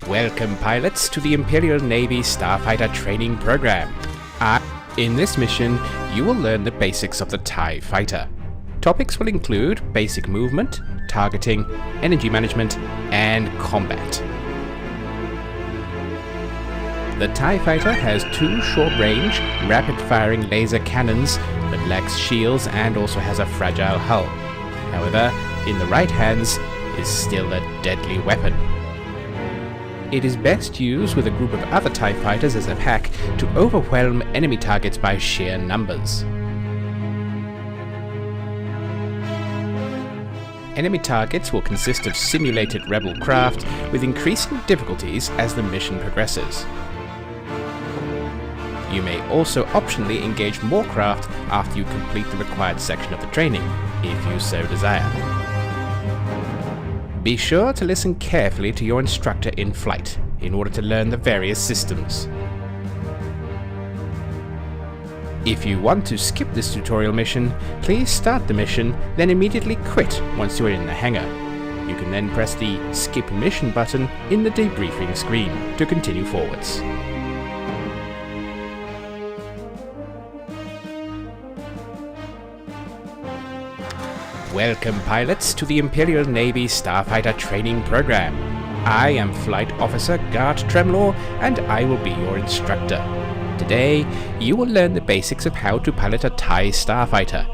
Welcome pilots to the Imperial Navy Starfighter Training Program. In this mission, you will learn the basics of the TIE Fighter. Topics will include basic movement, targeting, energy management, and combat. The TIE Fighter has two short-range, rapid-firing laser cannons that lacks shields and also has a fragile hull. However, in the right hands, is still a deadly weapon. It is best used with a group of other TIE fighters as a pack to overwhelm enemy targets by sheer numbers. Enemy targets will consist of simulated rebel craft with increasing difficulties as the mission progresses. You may also optionally engage more craft after you complete the required section of the training, if you so desire. Be sure to listen carefully to your instructor in flight in order to learn the various systems. If you want to skip this tutorial mission, please start the mission, then immediately quit once you are in the hangar. You can then press the Skip Mission button in the debriefing screen to continue forwards. Welcome pilots to the Imperial Navy Starfighter Training Program. I am Flight Officer Gart Tremlaw and I will be your instructor. Today, you will learn the basics of how to pilot a TIE Starfighter,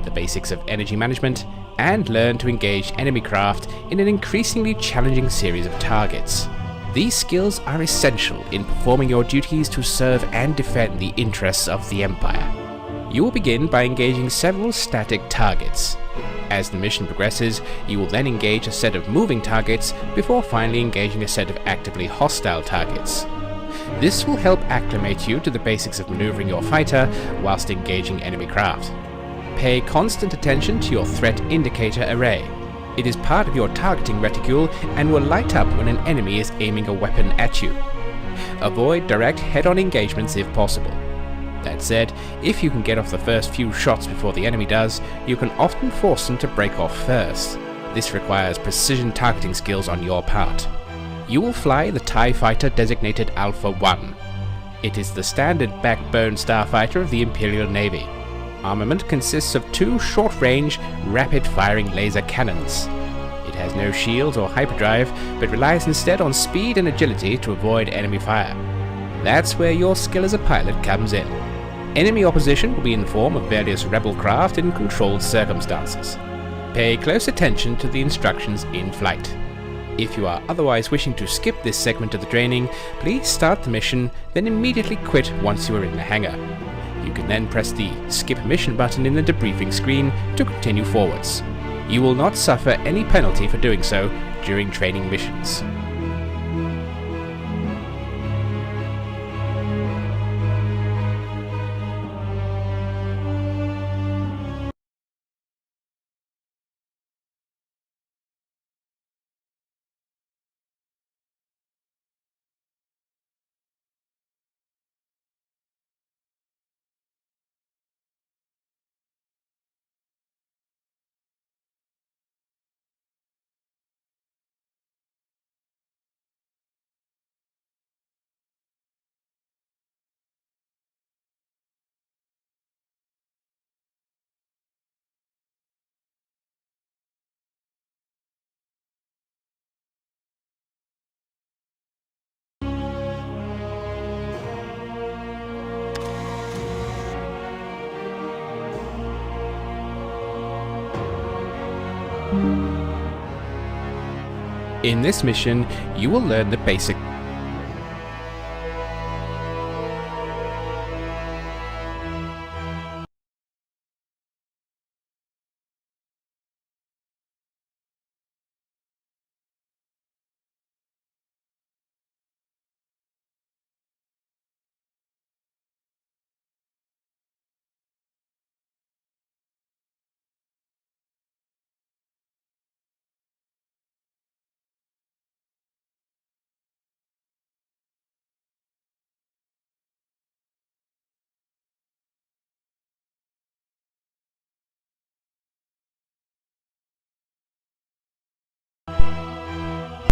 the basics of energy management, and learn to engage enemy craft in an increasingly challenging series of targets. These skills are essential in performing your duties to serve and defend the interests of the Empire. You will begin by engaging several static targets. As the mission progresses, you will then engage a set of moving targets before finally engaging a set of actively hostile targets. This will help acclimate you to the basics of maneuvering your fighter whilst engaging enemy craft. Pay constant attention to your threat indicator array. It is part of your targeting reticule and will light up when an enemy is aiming a weapon at you. Avoid direct head-on engagements if possible. That said, if you can get off the first few shots before the enemy does, you can often force them to break off first. This requires precision targeting skills on your part. You will fly the TIE Fighter designated Alpha 1. It is the standard backbone starfighter of the Imperial Navy. Armament consists of two short-range, rapid-firing laser cannons. It has no shields or hyperdrive, but relies instead on speed and agility to avoid enemy fire. That's where your skill as a pilot comes in. Enemy opposition will be in the form of various rebel craft in controlled circumstances. Pay close attention to the instructions in flight. If you are otherwise wishing to skip this segment of the training, please start the mission, then immediately quit once you are in the hangar. You can then press the Skip Mission button in the debriefing screen to continue forwards. You will not suffer any penalty for doing so during training missions. In this mission, you will learn the basic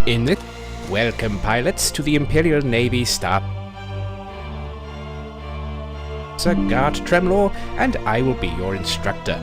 In this Welcome, pilots, to the Imperial Navy Star. Sir Gart Tremlaw, and I will be your instructor.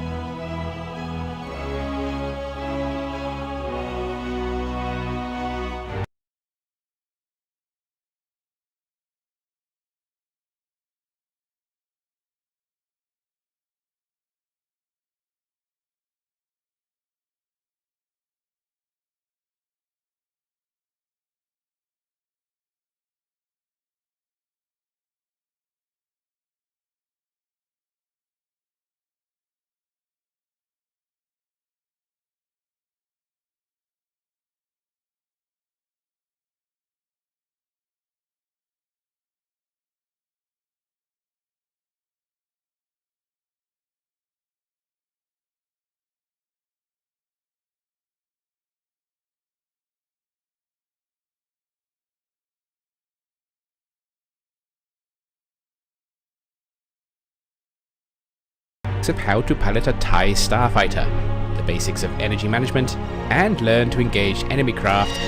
Of how to pilot a TIE starfighter, the basics of energy management, and learn to engage enemy craft.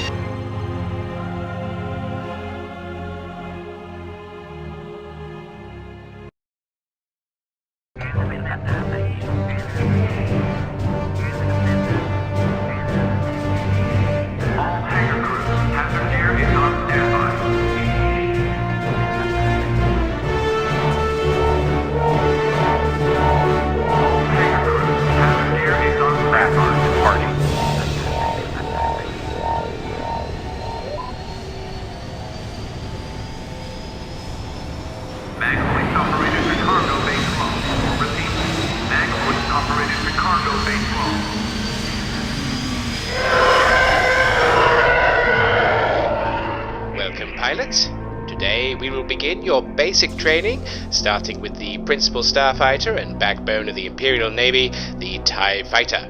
Welcome, pilots. Today we will begin your basic training, starting with the principal starfighter and backbone of the Imperial Navy, the TIE Fighter.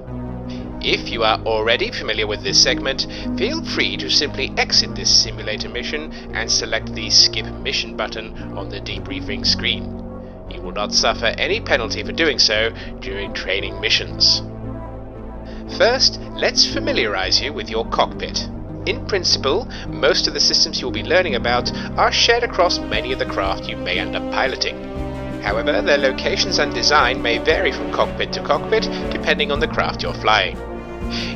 If you are already familiar with this segment, feel free to simply exit this simulator mission and select the Skip Mission button on the debriefing screen. You will not suffer any penalty for doing so during training missions. First, let's familiarize you with your cockpit. In principle, most of the systems you will be learning about are shared across many of the craft you may end up piloting. However, their locations and design may vary from cockpit to cockpit depending on the craft you're flying.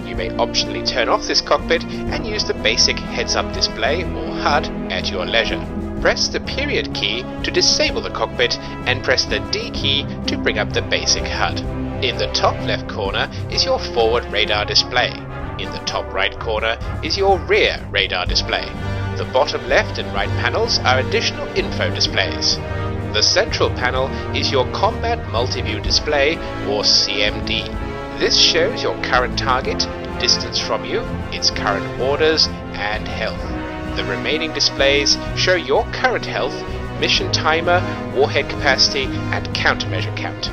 You may optionally turn off this cockpit and use the basic heads-up display or HUD at your leisure. Press the period key to disable the cockpit and press the D key to bring up the basic HUD. In the top left corner is your forward radar display. In the top right corner is your rear radar display. The bottom left and right panels are additional info displays. The central panel is your Combat Multiview Display, or CMD. This shows your current target, distance from you, its current orders, and health. The remaining displays show your current health, mission timer, warhead capacity, and countermeasure count.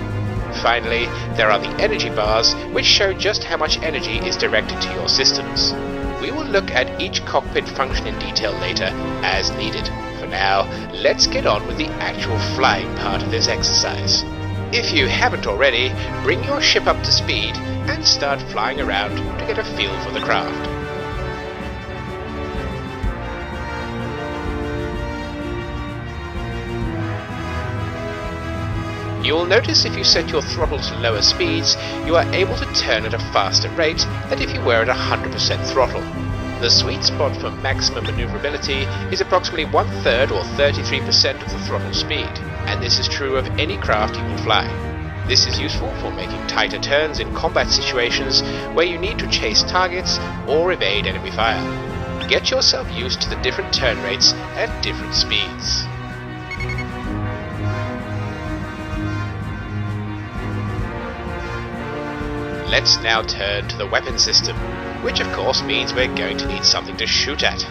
Finally, there are the energy bars, which show just how much energy is directed to your systems. We will look at each cockpit function in detail later, as needed. For now, let's get on with the actual flying part of this exercise. If you haven't already, bring your ship up to speed and start flying around to get a feel for the craft. You will notice if you set your throttle to lower speeds, you are able to turn at a faster rate than if you were at 100% throttle. The sweet spot for maximum maneuverability is approximately 1/3 or 33% of the throttle speed, and this is true of any craft you will fly. This is useful for making tighter turns in combat situations where you need to chase targets or evade enemy fire. Get yourself used to the different turn rates at different speeds. Let's now turn to the weapon system, which of course means we're going to need something to shoot at.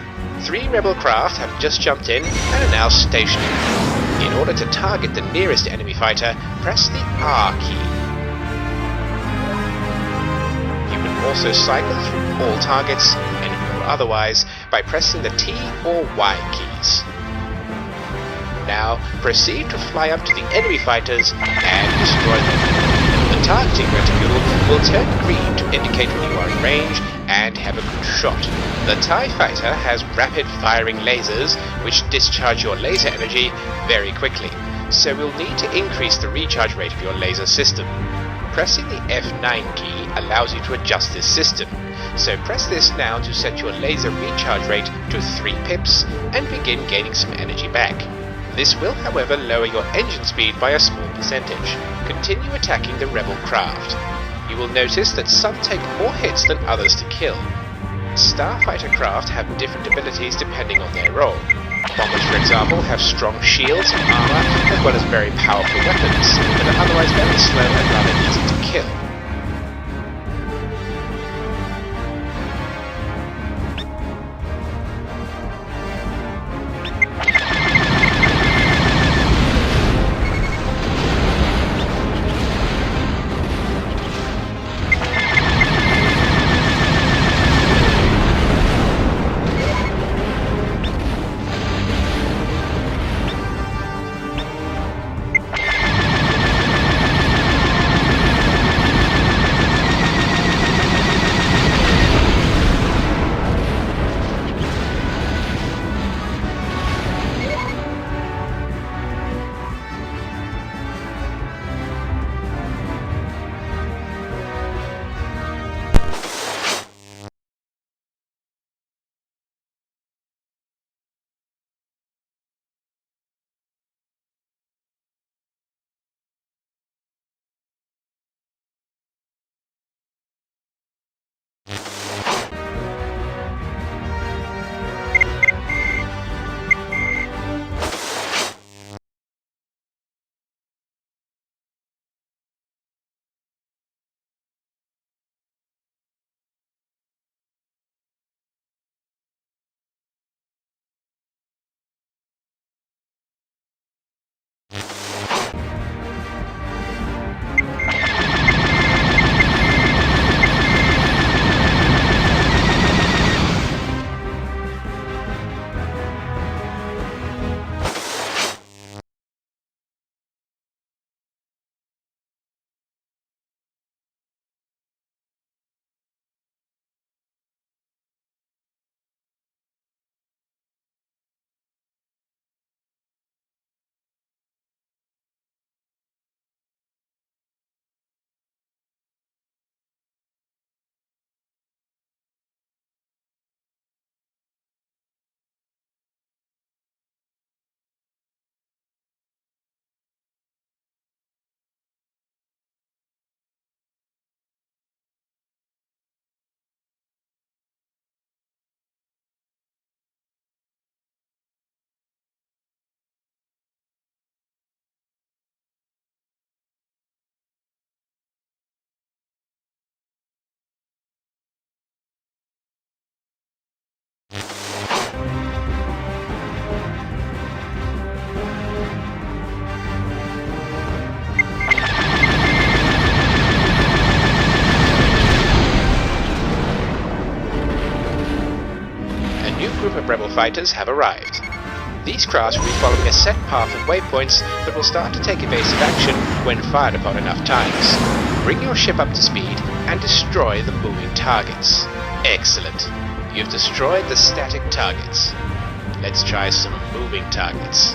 3 rebel craft have just jumped in and are now stationary. In order to target the nearest enemy fighter, press the R key. You can also cycle through all targets, enemy or otherwise, by pressing the T or Y keys. Now proceed to fly up to the enemy fighters and destroy them. The targeting reticule will turn green to indicate when you are in range and have a good shot. The TIE fighter has rapid firing lasers which discharge your laser energy very quickly, so we'll need to increase the recharge rate of your laser system. Pressing the F9 key allows you to adjust this system, so press this now to set your laser recharge rate to 3 pips and begin gaining some energy back. This will, however, lower your engine speed by a small percentage. Continue attacking the rebel craft. You will notice that some take more hits than others to kill. Starfighter craft have different abilities depending on their role. Bombers, for example, have strong shields and armor, as well as very powerful weapons, but are otherwise very slow and rather easy to kill. Group of rebel fighters have arrived. These crafts will be following a set path and waypoints, but will start to take evasive action when fired upon enough times. Bring your ship up to speed and destroy the moving targets. Excellent. You've destroyed the static targets. Let's try some moving targets.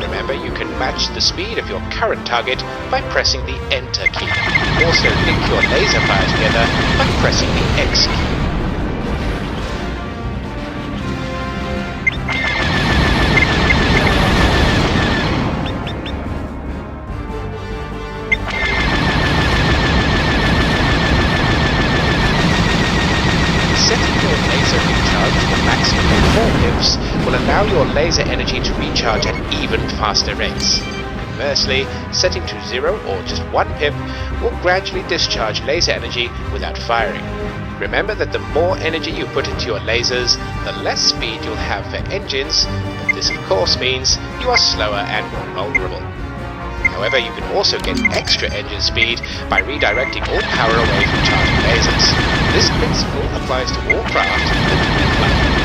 Remember, you can match the speed of your current target by pressing the Enter key. Also link your laser fire together by pressing the X key. laser energy to recharge at even faster rates. Conversely, setting to 0 or just 1 pip will gradually discharge laser energy without firing. Remember that the more energy you put into your lasers, the less speed you'll have for engines, but this of course means you are slower and more vulnerable. However, you can also get extra engine speed by redirecting all power away from charging lasers. This principle applies to all craft that can be flying.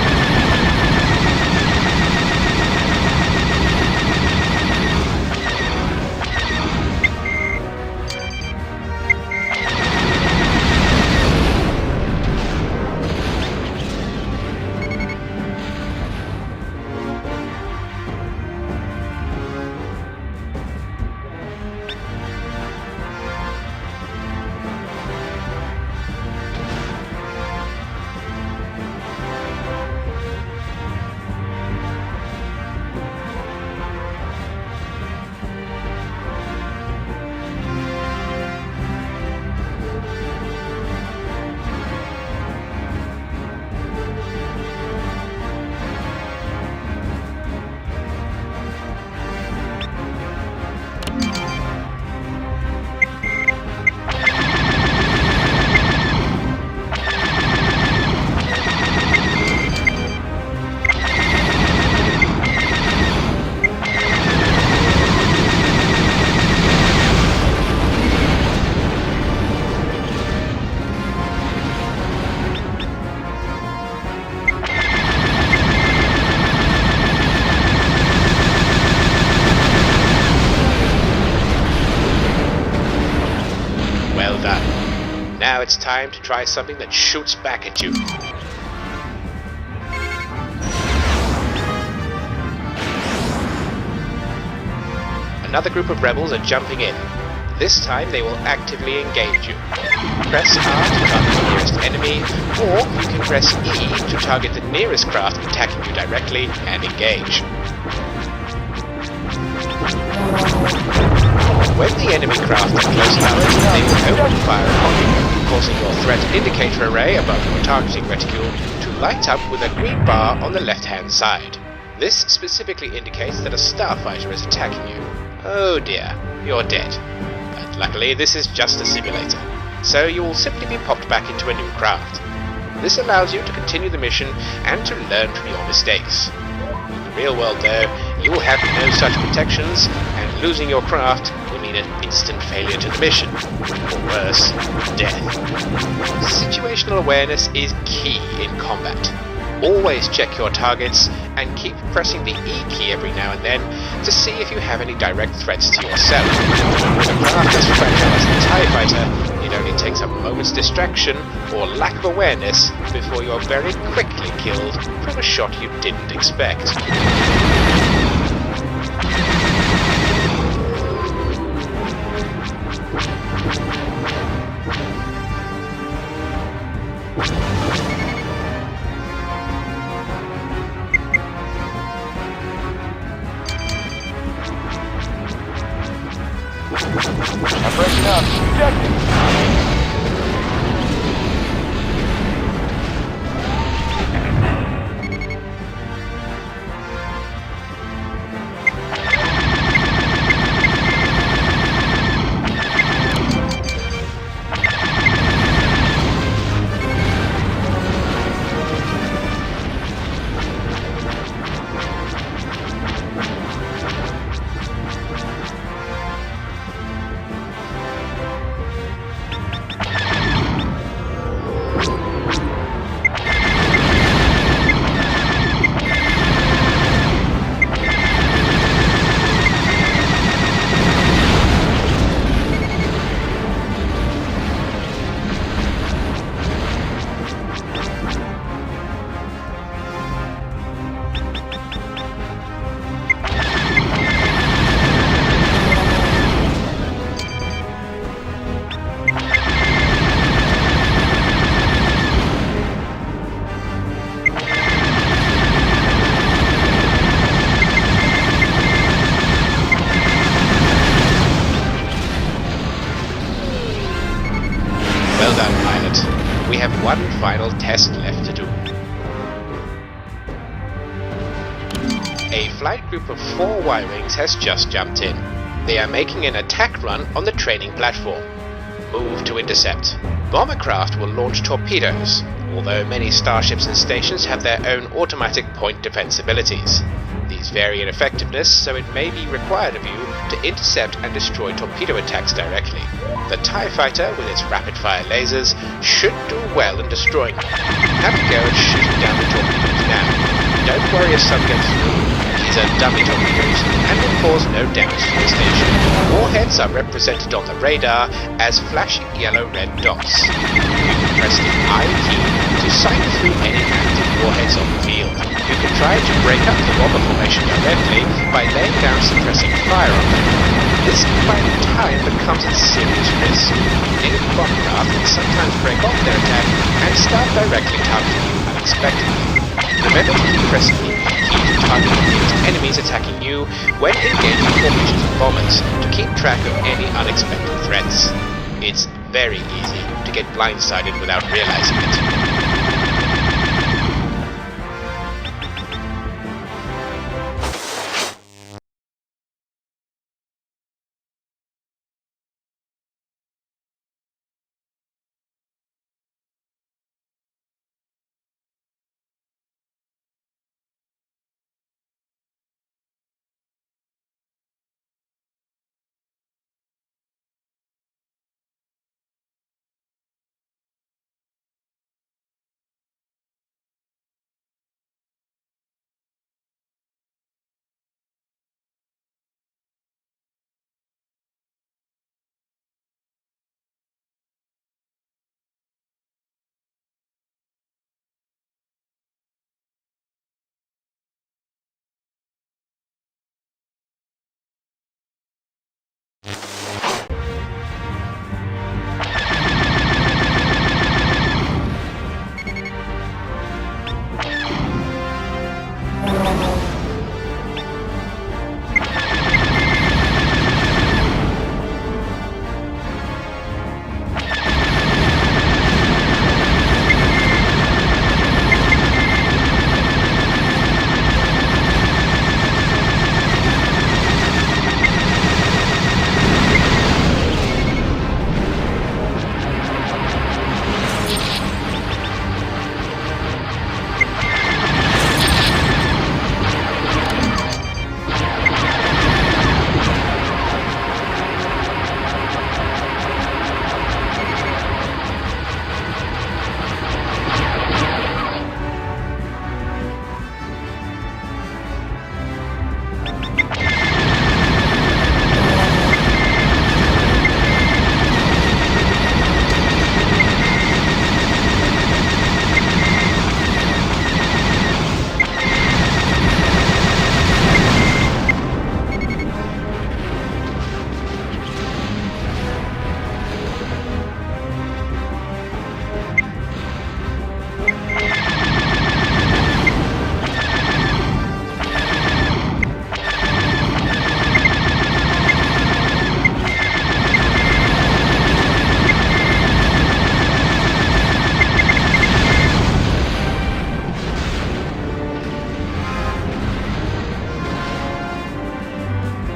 Now it's time to try something that shoots back at you. Another group of rebels are jumping in. This time they will actively engage you. Press R to target the nearest enemy, or you can press E to target the nearest craft attacking you directly and engage. When the enemy craft are close powers, they will open fire upon you, causing your threat indicator array above your targeting reticule to light up with a green bar on the left-hand side. This specifically indicates that a starfighter is attacking you. Oh dear, you're dead. But luckily this is just a simulator, so you will simply be popped back into a new craft. This allows you to continue the mission and to learn from your mistakes. In the real world though, you will have no such protections, and losing your craft will mean an instant failure to the mission, or worse, death. Situational awareness is key in combat. Always check your targets, and keep pressing the E key every now and then to see if you have any direct threats to yourself. With a craft as fragile as the TIE Fighter, it only takes a moment's distraction or lack of awareness before you're very quickly killed from a shot you didn't expect. I'm breaking up. Ejecting. Well done, pilot. We have one final test left to do. flight group of 4 Y-Wings has just jumped in. They are making an attack run on the training platform. Move to intercept. Bomber craft will launch torpedoes, although many starships and stations have their own automatic point defense abilities. These vary in effectiveness, so it may be required of you to intercept and destroy torpedo attacks directly. The TIE Fighter, with its rapid-fire lasers, should do well in destroying them. Have a go at shooting down the torpedoes now. Don't worry if some get through. These are dummy torpedoes and will cause no damage to the station. Warheads are represented on the radar as flashing yellow-red dots. You can press the I key to sight through any active warheads on the field. You can try to break up the bomber formation directly by laying down suppressing fire on them. This by time becomes a serious risk. Enemy bomber craft can sometimes break off their attack and start directly targeting you unexpectedly. Remember to keep pressing the key to target the enemies attacking you when engaging formations of bombers to keep track of any unexpected threats. It's very easy to get blindsided without realizing it.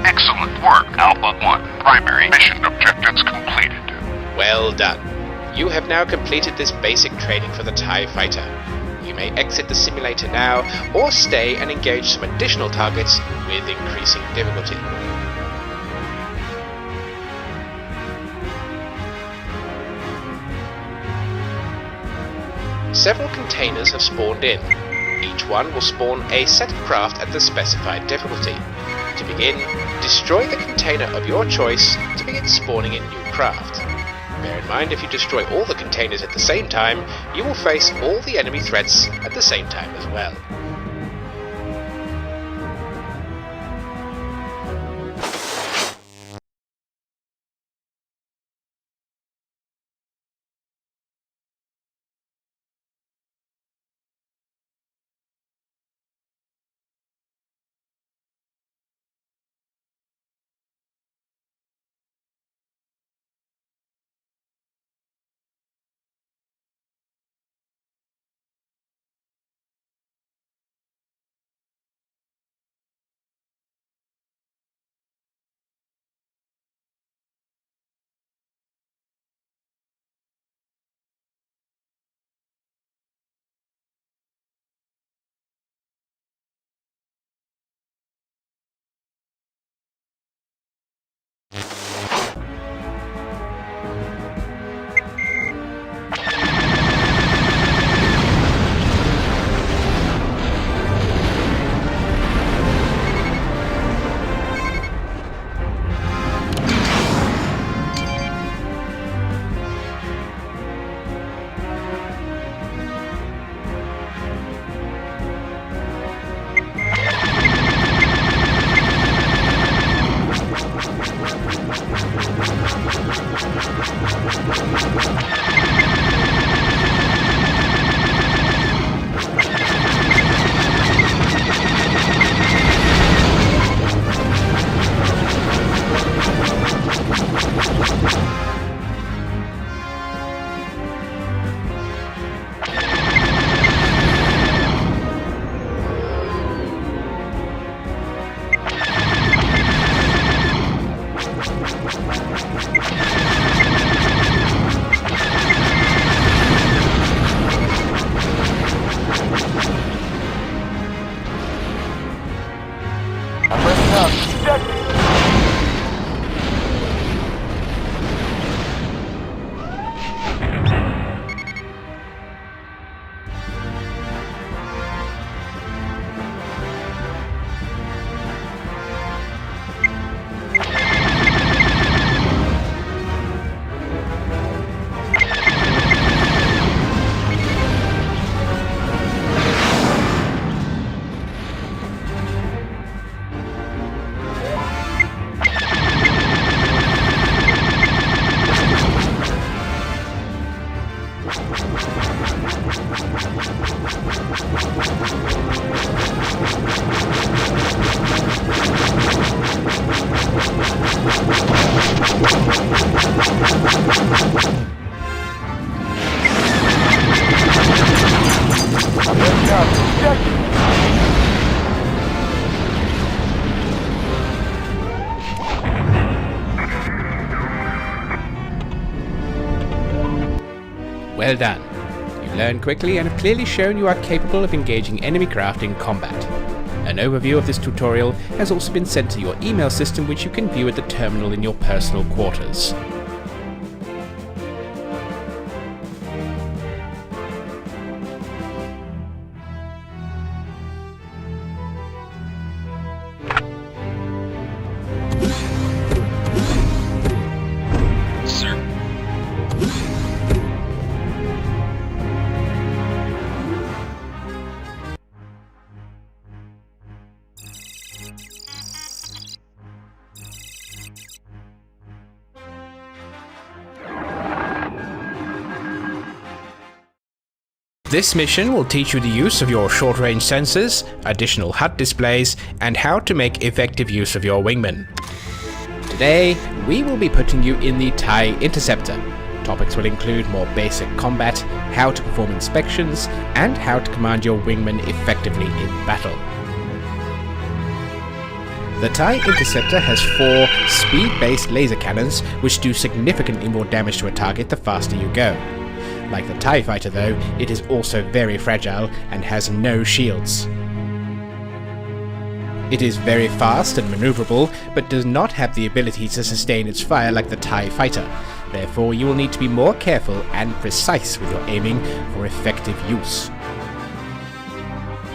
Excellent work, Alpha 1. Primary mission objectives completed. Well done. You have now completed this basic training for the TIE Fighter. You may exit the simulator now, or stay and engage some additional targets with increasing difficulty. Several containers have spawned in. Each one will spawn a set of craft at the specified difficulty. To begin, destroy the container of your choice to begin spawning in new craft. Bear in mind, if you destroy all the containers at the same time, you will face all the enemy threats at the same time as well. up. Ejecting. Well done. You learned quickly and have clearly shown you are capable of engaging enemy craft in combat. An overview of this tutorial has also been sent to your email system, which you can view at the terminal in your personal quarters. This mission will teach you the use of your short-range sensors, additional HUD displays, and how to make effective use of your wingman. Today, we will be putting you in the TIE Interceptor. Topics will include more basic combat, how to perform inspections, and how to command your wingman effectively in battle. The TIE Interceptor has 4 speed-based laser cannons which do significantly more damage to a target the faster you go. Like the TIE Fighter though, it is also very fragile and has no shields. It is very fast and maneuverable, but does not have the ability to sustain its fire like the TIE Fighter. Therefore, you will need to be more careful and precise with your aiming for effective use.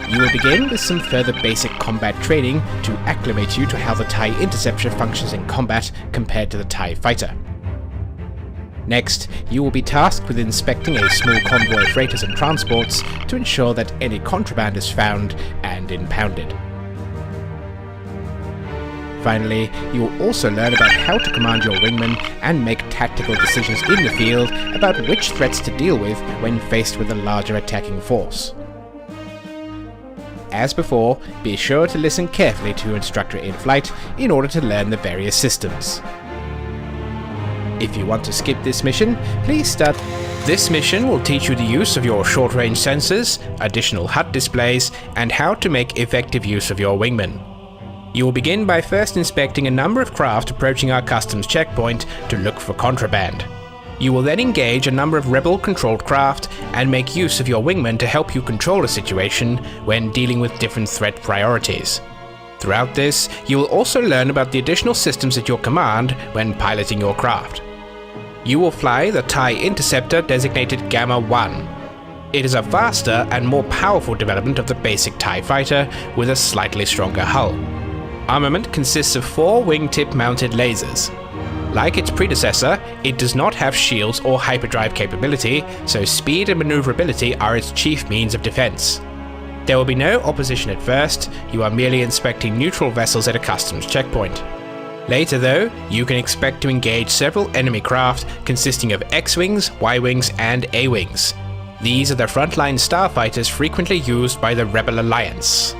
You will begin with some further basic combat training to acclimate you to how the TIE Interceptor functions in combat compared to the TIE Fighter. Next, you will be tasked with inspecting a small convoy of freighters and transports to ensure that any contraband is found and impounded. Finally, you will also learn about how to command your wingman and make tactical decisions in the field about which threats to deal with when faced with a larger attacking force. As before, be sure to listen carefully to your instructor in flight in order to learn the various systems. If you want to skip this mission, please start. This mission will teach you the use of your short-range sensors, additional HUD displays, and how to make effective use of your wingman. You will begin by first inspecting a number of craft approaching our customs checkpoint to look for contraband. You will then engage a number of rebel-controlled craft and make use of your wingman to help you control a situation when dealing with different threat priorities. Throughout this, you will also learn about the additional systems at your command when piloting your craft. You will fly the TIE Interceptor designated Gamma 1. It is a faster and more powerful development of the basic TIE Fighter with a slightly stronger hull. Armament consists of 4 wingtip mounted lasers. Like its predecessor, it does not have shields or hyperdrive capability, so speed and maneuverability are its chief means of defense. There will be no opposition at first, you are merely inspecting neutral vessels at a customs checkpoint. Later though, you can expect to engage several enemy craft consisting of X-Wings, Y-Wings, and A-Wings. These are the frontline starfighters frequently used by the Rebel Alliance.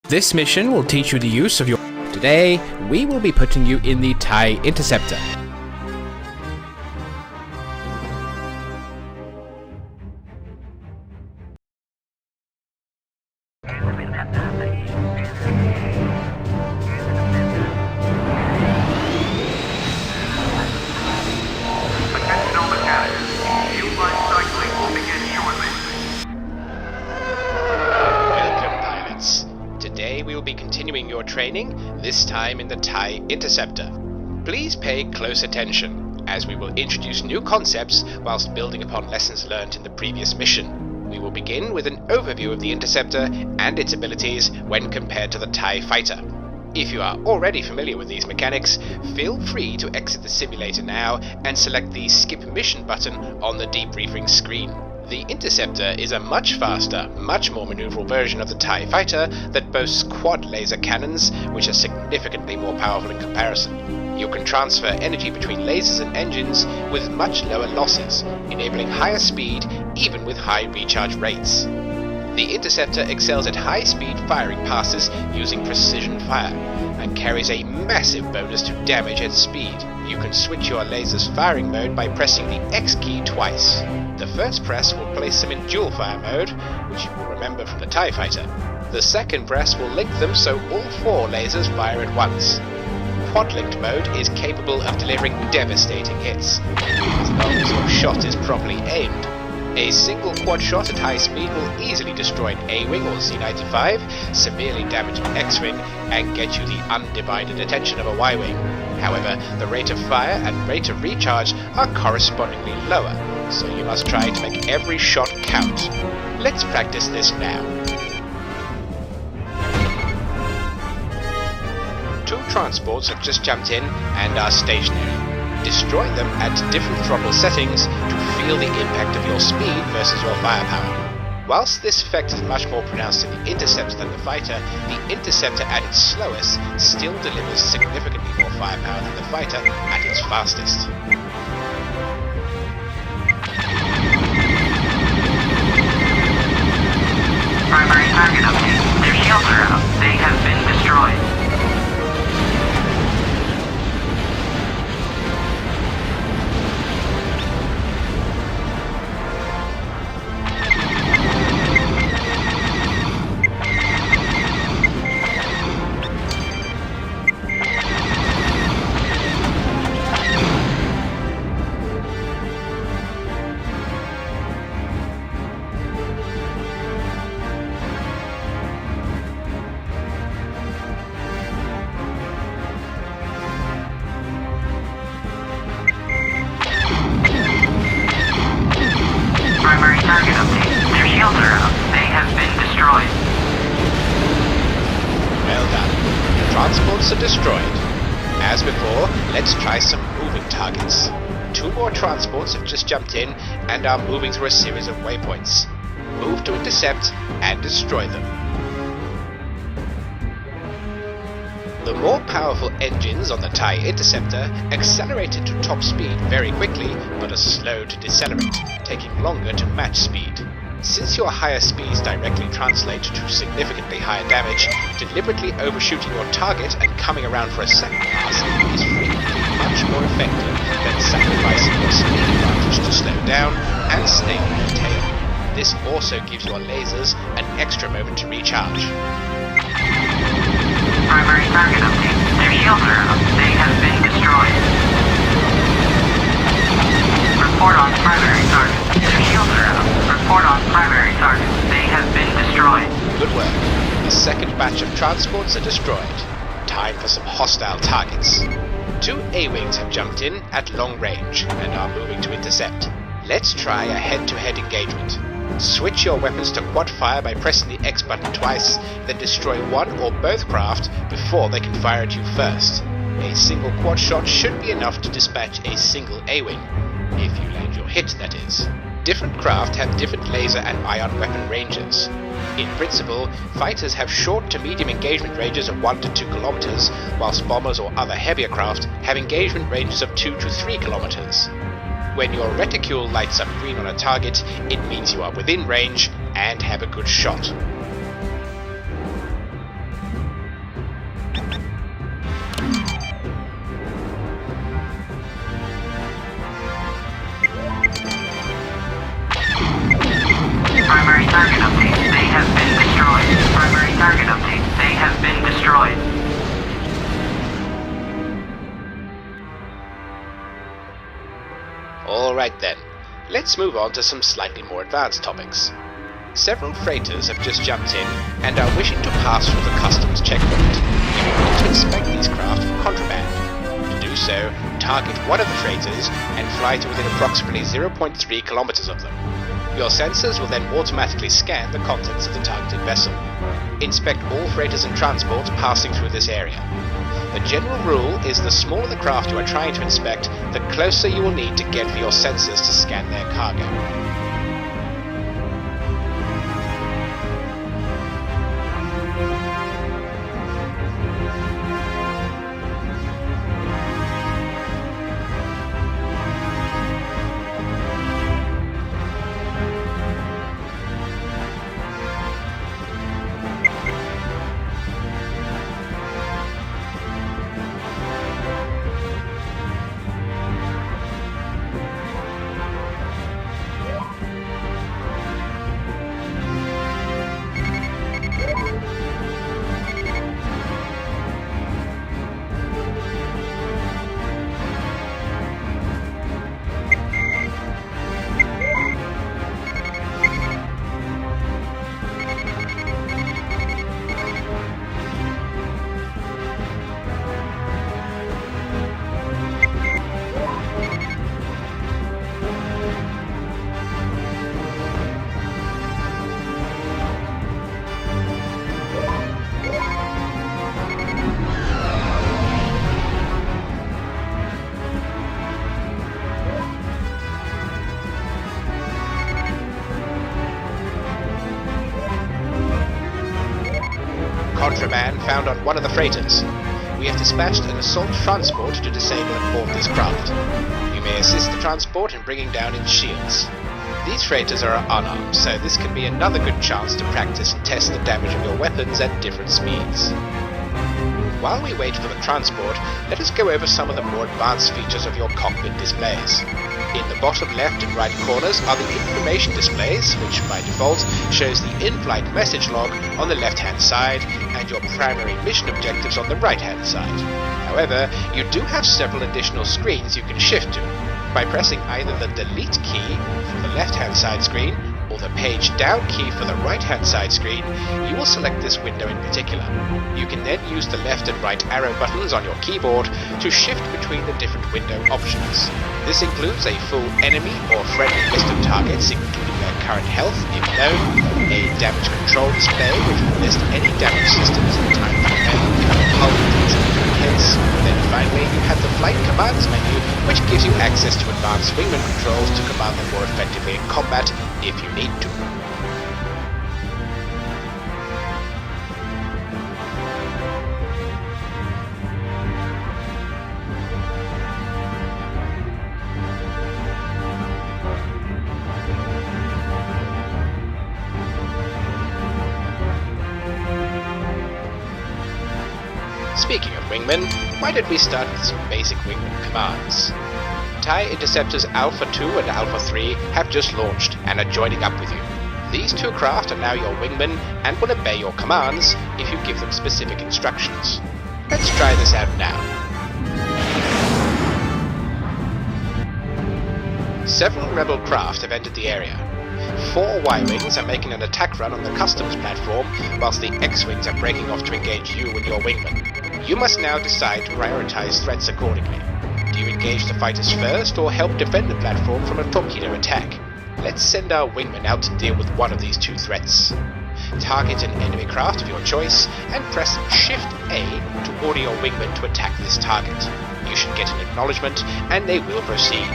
This mission will teach you the use of your... Today, we will be putting you in the TIE Interceptor. Attention mechanics. Fuel line cycling will begin shortly. Welcome, pilots. Today we will be continuing your training, this time in the TIE Interceptor. Please pay close attention, as we will introduce new concepts whilst building upon lessons learned in the previous mission. We will begin with an overview of the Interceptor and its abilities when compared to the TIE Fighter. If you are already familiar with these mechanics, feel free to exit the simulator now and select the Skip Mission button on the debriefing screen. The Interceptor is a much faster, much more maneuverable version of the TIE Fighter that boasts quad laser cannons, which are significantly more powerful in comparison. You can transfer energy between lasers and engines with much lower losses, enabling higher speed even with high recharge rates. The Interceptor excels at high-speed firing passes using precision fire, and carries a massive bonus to damage at speed. You can switch your laser's firing mode by pressing the X key twice. The first press will place them in dual fire mode, which you will remember from the TIE Fighter. The second press will link them so all 4 lasers fire at once. Quad-linked mode is capable of delivering devastating hits, as long as your shot is properly aimed. A single quad shot at high speed will easily destroy an A-Wing or Z-95, severely damage an X-Wing, and get you the undivided attention of a Y-Wing. However, the rate of fire and rate of recharge are correspondingly lower, so you must try to make every shot count. Let's practice this now. 2 transports have just jumped in and are stationary. Destroy them at different throttle settings to feel the impact of your speed versus your firepower. Whilst this effect is much more pronounced in the Interceptor than the Fighter, the Interceptor at its slowest still delivers significantly more firepower than the Fighter at its fastest. Primary target update. Their shields are out. They have been destroyed. Primary target update. Their shields are out. They have been destroyed. Well done. Your transports are destroyed. As before, let's try some moving targets. 2 more transports have just jumped in and are moving through a series of waypoints. Move to intercept and destroy them. The more powerful engines on the TIE Interceptor accelerated to top speed very quickly, but are slow to decelerate, taking longer to match speed. Since your higher speeds directly translate to significantly higher damage, deliberately overshooting your target and coming around for a second pass is frequently much more effective than sacrificing your speed advantage to slow down and stay on your tail. This also gives your lasers an extra moment to recharge. Primary target update. Their shields are out. They have been destroyed. Report on primary target. Their shields are out. Report on primary target. They have been destroyed. Good work. The second batch of transports are destroyed. Time for some hostile targets. 2 A-Wings have jumped in at long range and are moving to intercept. Let's try a head-to-head engagement. Switch your weapons to quad fire by pressing the X button twice, then destroy one or both craft before they can fire at you first. A single quad shot should be enough to dispatch a single A-Wing, if you land your hit, that is. Different craft have different laser and ion weapon ranges. In principle, fighters have short to medium engagement ranges of 1 to 2 kilometers, whilst bombers or other heavier craft have engagement ranges of 2 to 3 kilometers. When your reticule lights up green on a target, it means you are within range and have a good shot. Alright then, let's move on to some slightly more advanced topics. Several freighters have just jumped in and are wishing to pass through the customs checkpoint. You will need to inspect these craft for contraband. To do so, target one of the freighters and fly to within approximately 0.3 kilometers of them. Your sensors will then automatically scan the contents of the targeted vessel. Inspect all freighters and transports passing through this area. The general rule is the smaller the craft you are trying to inspect, the closer you will need to get for your sensors to scan their cargo. Contraband found on one of the freighters. We have dispatched an assault transport to disable and board this craft. You may assist the transport in bringing down its shields. These freighters are unarmed, so this can be another good chance to practice and test the damage of your weapons at different speeds. While we wait for the transport, let us go over some of the more advanced features of your cockpit displays. In the bottom left and right corners are the information displays, which by default shows the in-flight message log on the left-hand side and your primary mission objectives on the right-hand side. However, you do have several additional screens you can shift to. By pressing either the delete key for the left-hand side screen or the page down key for the right-hand side screen, you will select this window in particular. You can then use the left and right arrow buttons on your keyboard to shift between the different window options. This includes a full enemy or friendly list of targets, including their current health, if known, a damage control display which will list any damage systems in time for hull hits. Then finally, you have the flight commands menu, which gives you access to advanced wingman controls to command them more effectively in combat if you need to. Speaking of wingmen, why don't we start with some basic wingman commands? TIE Interceptors Alpha 2 and Alpha 3 have just launched and are joining up with you. These two craft are now your wingmen and will obey your commands if you give them specific instructions. Let's try this out now. Several rebel craft have entered the area. 4 Y-Wings are making an attack run on the customs platform, whilst the X-Wings are breaking off to engage you and your wingmen. You must now decide to prioritize threats accordingly. Do you engage the fighters first, or help defend the platform from a torpedo attack? Let's send our wingmen out to deal with one of these two threats. Target an enemy craft of your choice, and press Shift A to order your wingmen to attack this target. You should get an acknowledgement, and they will proceed.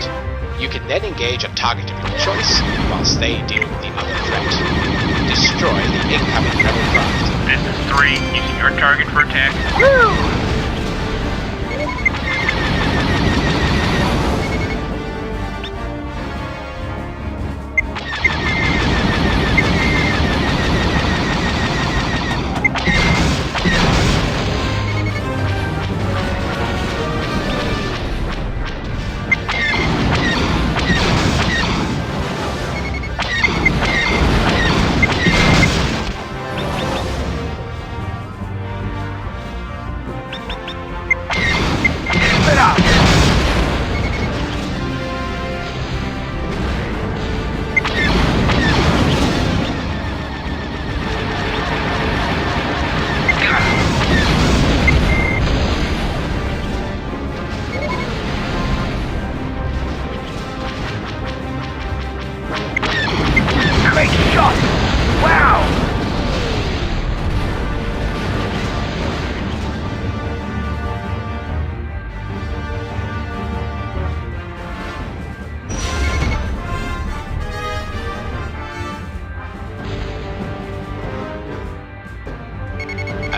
You can then engage a target of your choice, whilst they deal with the other threat. Destroy the incoming rebel craft. This is 3, using your target for attack.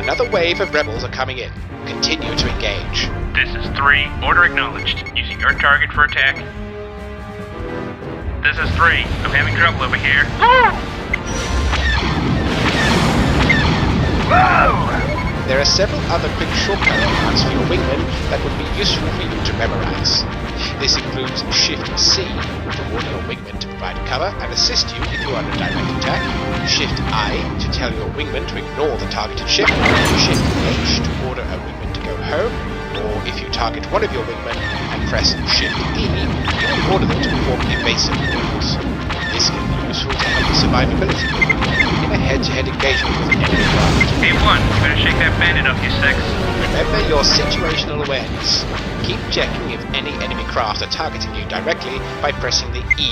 Another wave of rebels are coming in. Continue to engage. This is 3. Order acknowledged. Using your target for attack. This is 3. I'm having trouble over here. There are several other quick shortcut commands for your wingmen that would be useful for you to memorize. This includes Shift-C to order your wingmen to provide cover and assist you if you are under direct attack, Shift-I to tell your wingmen to ignore the targeted ship, Shift-H to order a wingman to go home, or if you target one of your wingmen and press Shift-E, you can order them to perform evasive maneuvers. This can be useful to help the survivability of your wingmen in a head-to-head engagement with an enemy craft. Hey, 1, better shake that bandit off, you sex. Remember your situational awareness. Keep checking if any enemy craft are targeting you directly by pressing the E key.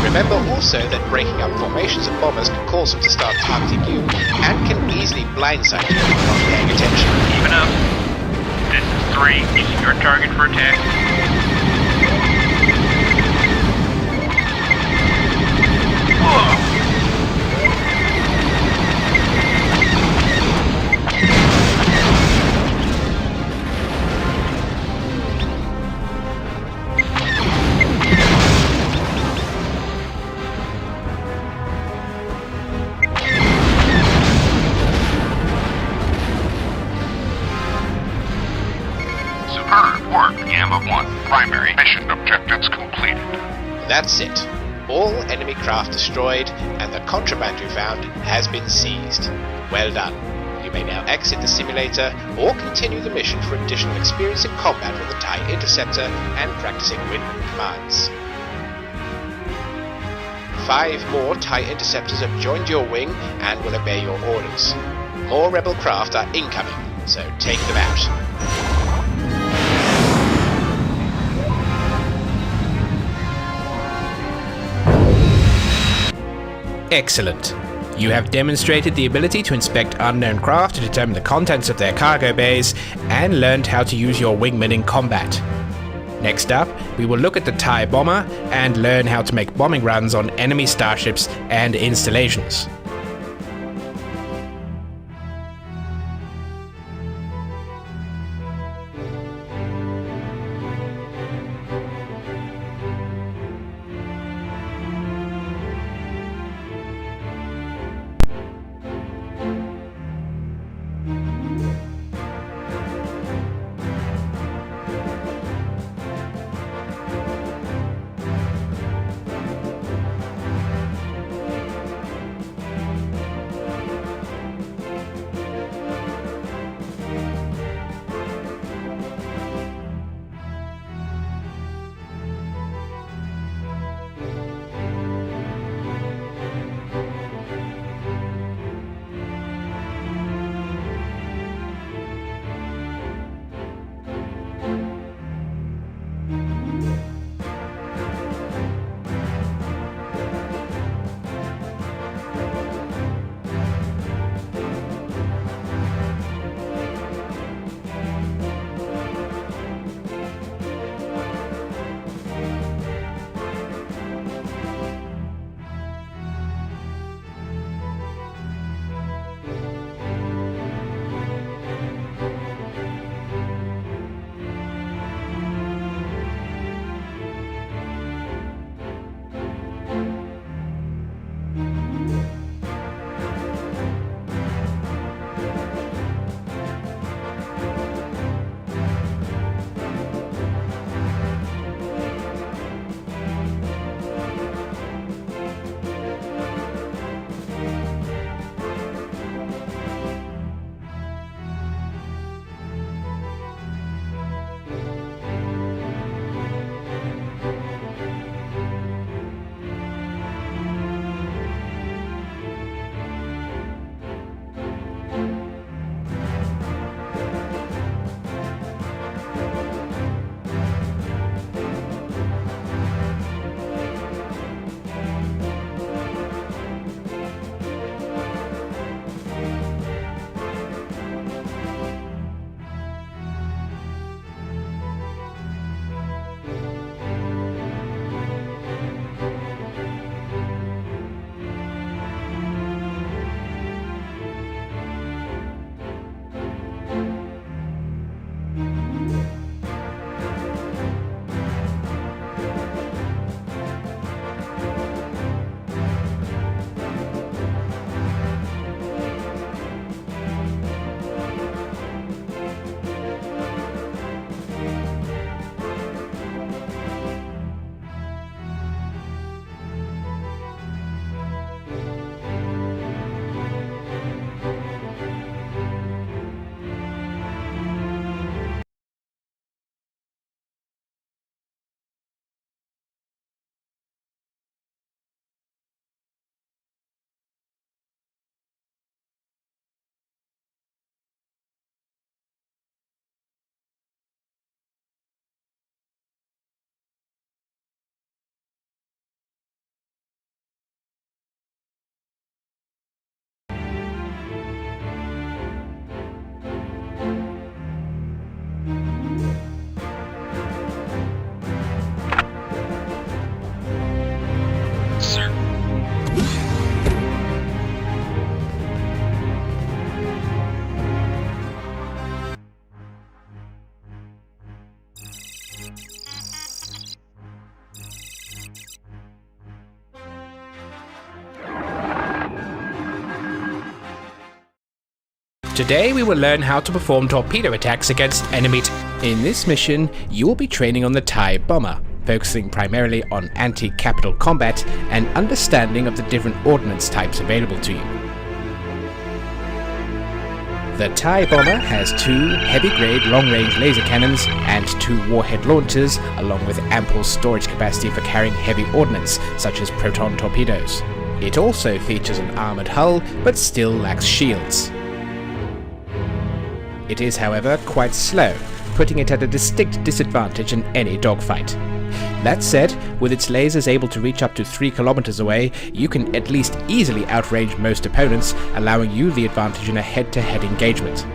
Remember also that breaking up formations of bombers can cause them to start targeting you and can easily blindside you if you're not paying attention. Even up. This is 3. Using your target for attack. Superb work, Gambit 1. Primary mission objectives completed. That's it. All enemy craft destroyed, and the contraband you found has been seized. Well done. You may now exit the simulator, or continue the mission for additional experience in combat with the TIE Interceptor and practicing wingman commands. 5 more TIE Interceptors have joined your wing and will obey your orders. More rebel craft are incoming, so take them out. Excellent. You have demonstrated the ability to inspect unknown craft to determine the contents of their cargo bays, and learned how to use your wingmen in combat. Next up, we will look at the TIE bomber and learn how to make bombing runs on enemy starships and installations. Today we will learn how to perform torpedo attacks against enemy. In this mission, you will be training on the TIE bomber, focusing primarily on anti-capital combat and understanding of the different ordnance types available to you. The TIE bomber has 2 heavy-grade long-range laser cannons and 2 warhead launchers, along with ample storage capacity for carrying heavy ordnance, such as proton torpedoes. It also features an armoured hull, but still lacks shields. It is, however, quite slow, putting it at a distinct disadvantage in any dogfight. That said, with its lasers able to reach up to 3 kilometers away, you can at least easily outrange most opponents, allowing you the advantage in a head-to-head engagement.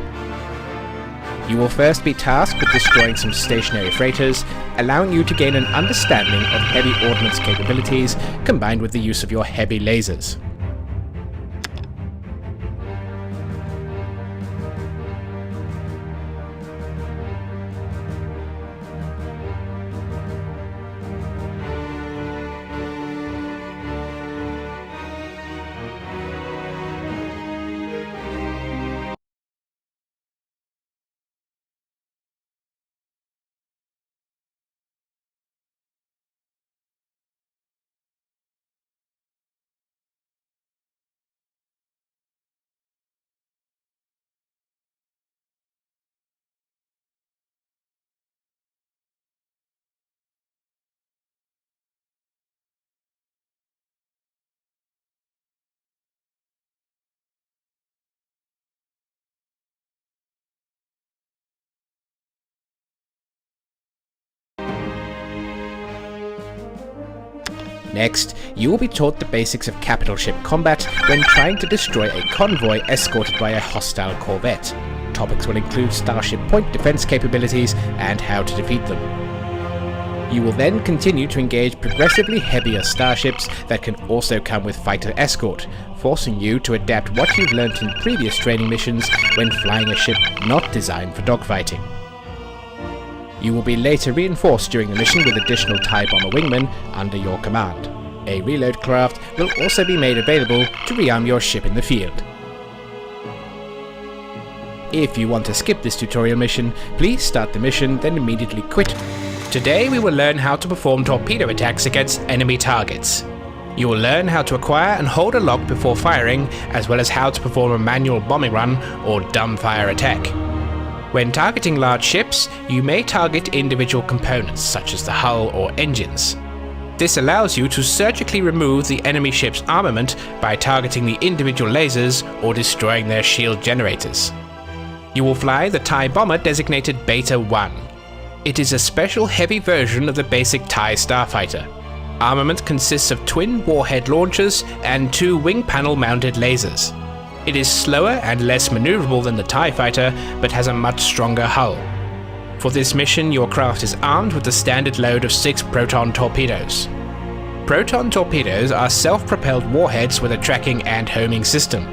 You will first be tasked with destroying some stationary freighters, allowing you to gain an understanding of heavy ordnance capabilities combined with the use of your heavy lasers. Next, you will be taught the basics of capital ship combat when trying to destroy a convoy escorted by a hostile corvette. Topics will include starship point defense capabilities and how to defeat them. You will then continue to engage progressively heavier starships that can also come with fighter escort, forcing you to adapt what you've learnt in previous training missions when flying a ship not designed for dogfighting. You will be later reinforced during the mission with additional TIE bomber wingmen under your command. A reload craft will also be made available to rearm your ship in the field. If you want to skip this tutorial mission, please start the mission, then immediately quit. Today we will learn how to perform torpedo attacks against enemy targets. You will learn how to acquire and hold a lock before firing, as well as how to perform a manual bombing run or dumbfire attack. When targeting large ships, you may target individual components such as the hull or engines. This allows you to surgically remove the enemy ship's armament by targeting the individual lasers or destroying their shield generators. You will fly the TIE bomber designated Beta 1. It is a special heavy version of the basic TIE starfighter. Armament consists of twin warhead launchers and 2 wing panel mounted lasers. It is slower and less maneuverable than the TIE fighter, but has a much stronger hull. For this mission, your craft is armed with the standard load of 6 proton torpedoes. Proton torpedoes are self-propelled warheads with a tracking and homing system.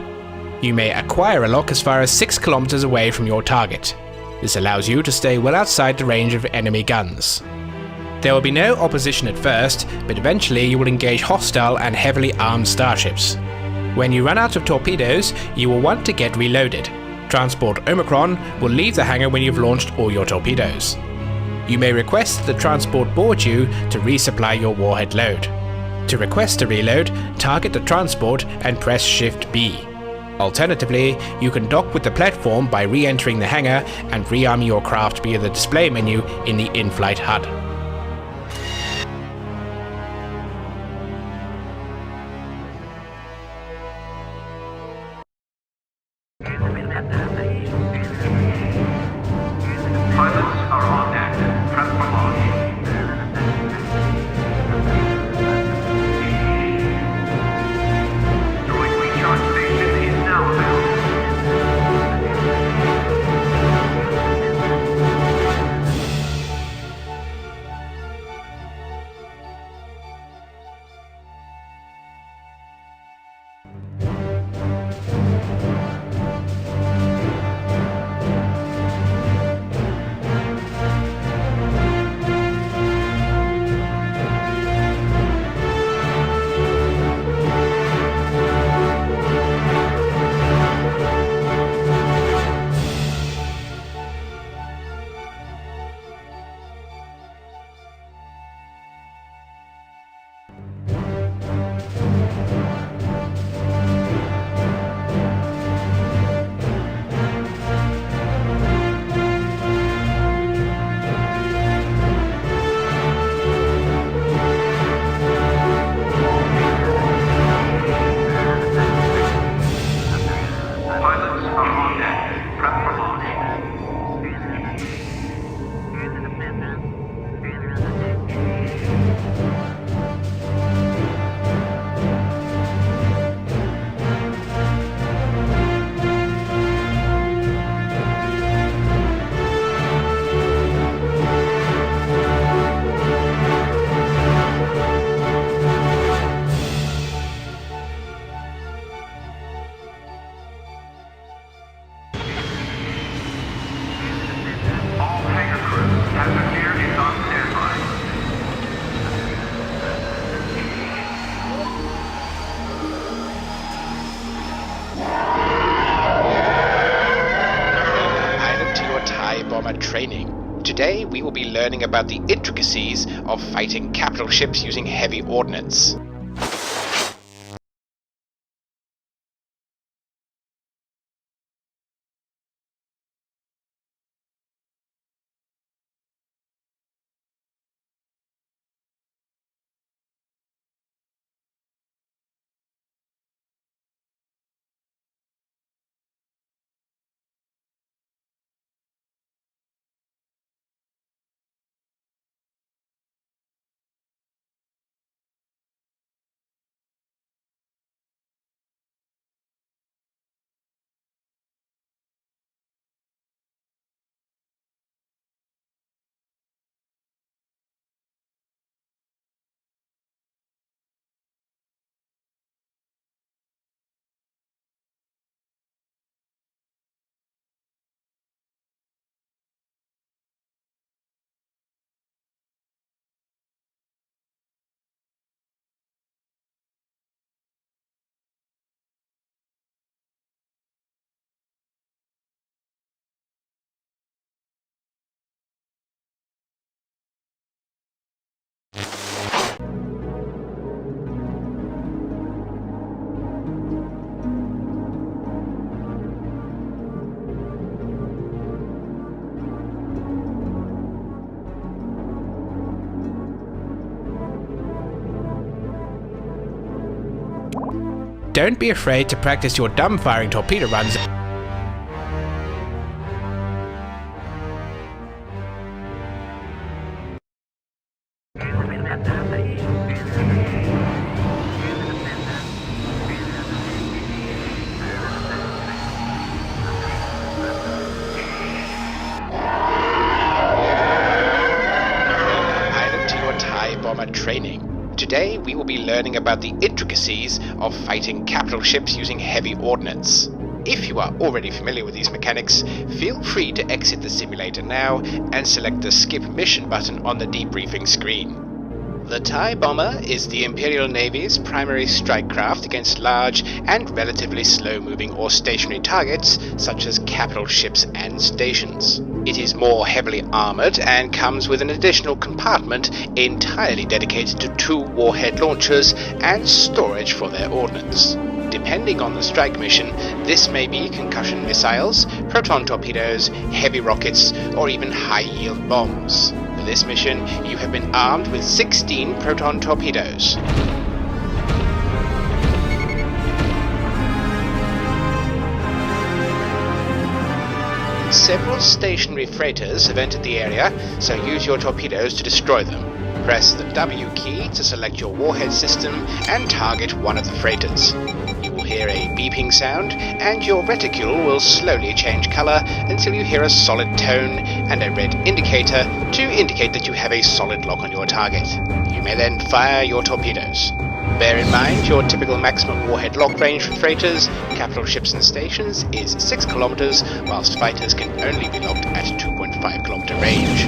You may acquire a lock as far as 6 kilometers away from your target. This allows you to stay well outside the range of enemy guns. There will be no opposition at first, but eventually you will engage hostile and heavily armed starships. When you run out of torpedoes, you will want to get reloaded. Transport Omicron will leave the hangar when you've launched all your torpedoes. You may request that the transport board you to resupply your warhead load. To request a reload, target the transport and press Shift B. Alternatively, you can dock with the platform by re-entering the hangar and rearming your craft via the display menu in the in-flight HUD. Pilots are on active. Prep for launch. Droid recharge station is now available. bomber training. Today we will be learning about the intricacies of fighting capital ships using heavy ordnance. Don't be afraid to practice your dumbfiring torpedo runs. Pilot to your TIE bomber training. Today we will be learning about the intricacies of fighting capital ships using heavy ordnance. If you are already familiar with these mechanics, feel free to exit the simulator now and select the Skip Mission button on the debriefing screen. The TIE bomber is the Imperial Navy's primary strike craft against large and relatively slow-moving or stationary targets such as capital ships and stations. It is more heavily armoured and comes with an additional compartment entirely dedicated to 2 warhead launchers and storage for their ordnance. Depending on the strike mission, this may be concussion missiles, proton torpedoes, heavy rockets, or even high-yield bombs. For this mission, you have been armed with 16 proton torpedoes. Several stationary freighters have entered the area, so use your torpedoes to destroy them. Press the W key to select your warhead system and target one of the freighters. You will hear a beeping sound, and your reticule will slowly change color until you hear a solid tone and a red indicator to indicate that you have a solid lock on your target. You may then fire your torpedoes. Bear in mind your typical maximum warhead lock range for freighters, capital ships and stations is 6 kilometers, whilst fighters can only be locked at 2.5 kilometer range.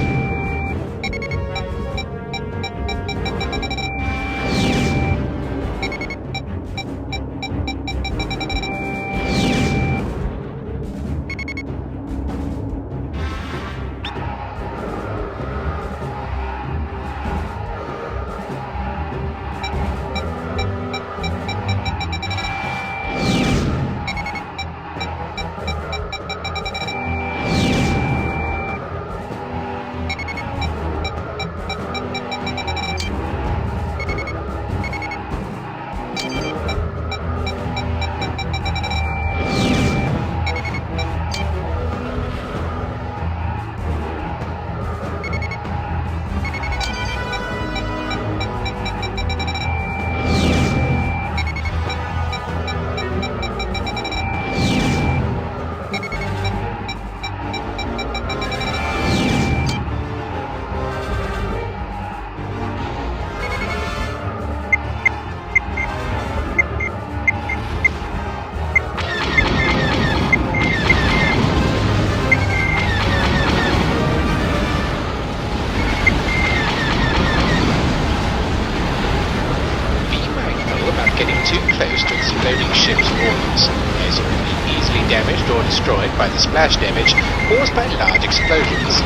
destroyed by the splash damage caused by large explosions.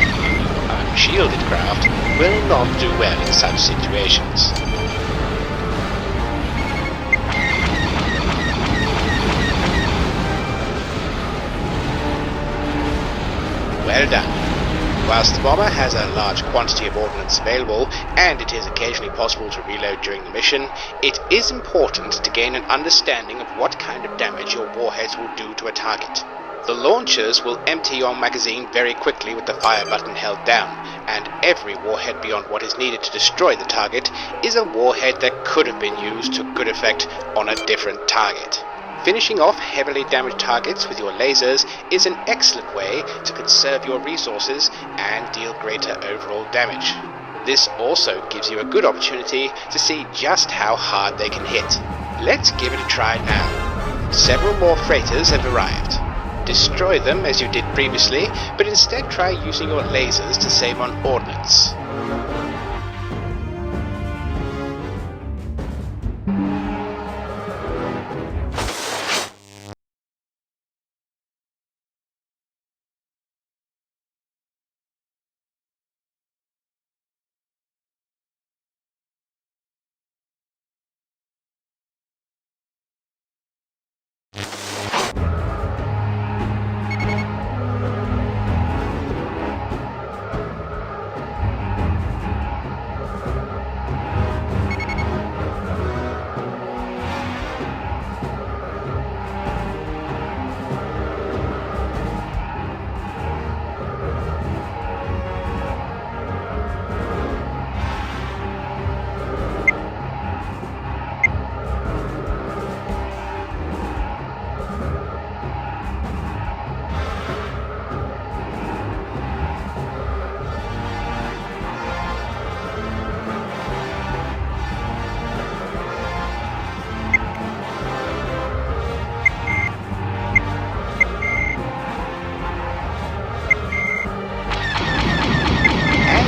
Unshielded craft will not do well in such situations. Well done. Whilst the bomber has a large quantity of ordnance available, and it is occasionally possible to reload during the mission, it is important to gain an understanding of what kind of damage your warheads will do to a target. The launchers will empty your magazine very quickly with the fire button held down, and every warhead beyond what is needed to destroy the target is a warhead that could have been used to good effect on a different target. Finishing off heavily damaged targets with your lasers is an excellent way to conserve your resources and deal greater overall damage. This also gives you a good opportunity to see just how hard they can hit. Let's give it a try now. Several more freighters have arrived. Destroy them as you did previously, but instead try using your lasers to save on ordnance.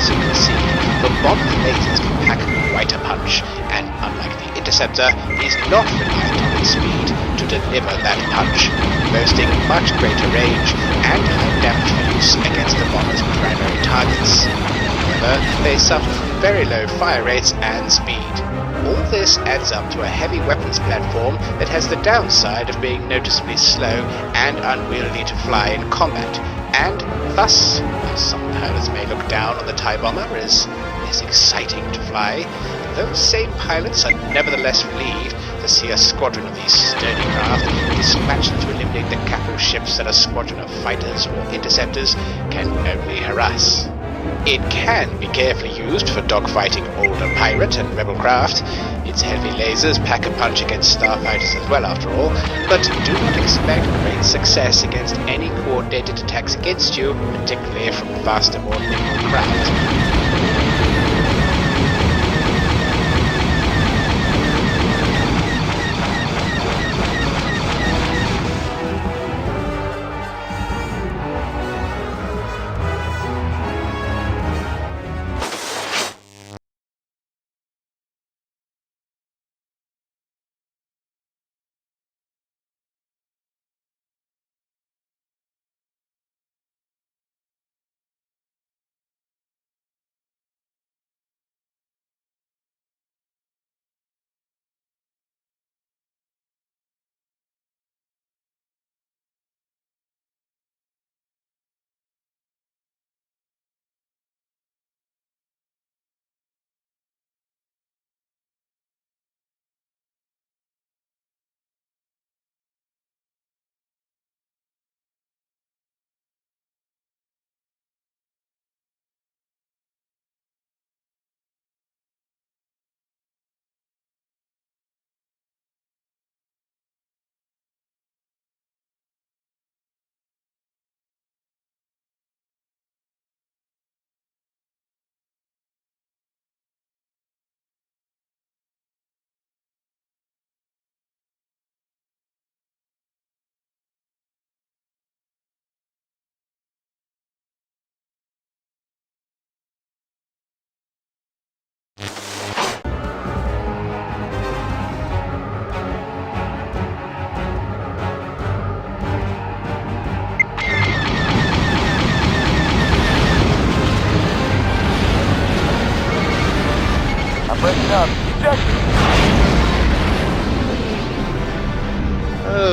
As you can see, the bomber's lasers can pack quite a punch, and unlike the interceptor, is not reliant on its speed to deliver that punch, boasting much greater range and high damage for use against the bomber's primary targets. However, they suffer from very low fire rates and speed. All this adds up to a heavy weapons platform that has the downside of being noticeably slow and unwieldy to fly in combat, and thus, while some pilots may look down on the TIE bomber as less exciting to fly, those same pilots are nevertheless relieved to see a squadron of these sturdy craft dispatched to eliminate the capital ships that a squadron of fighters or interceptors can only harass. It can be carefully used for dogfighting older pirate and rebel craft. Its heavy lasers pack a punch against starfighters as well, after all, but do not expect great success against any coordinated attacks against you, particularly from faster, more nimble craft.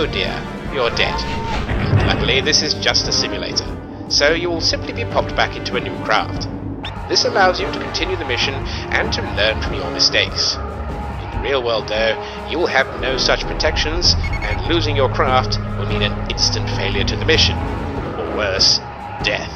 Oh dear, you're dead. Luckily, this is just a simulator, so you will simply be popped back into a new craft. This allows you to continue the mission and to learn from your mistakes. In the real world, though, you will have no such protections, and losing your craft will mean an instant failure to the mission, or worse, death.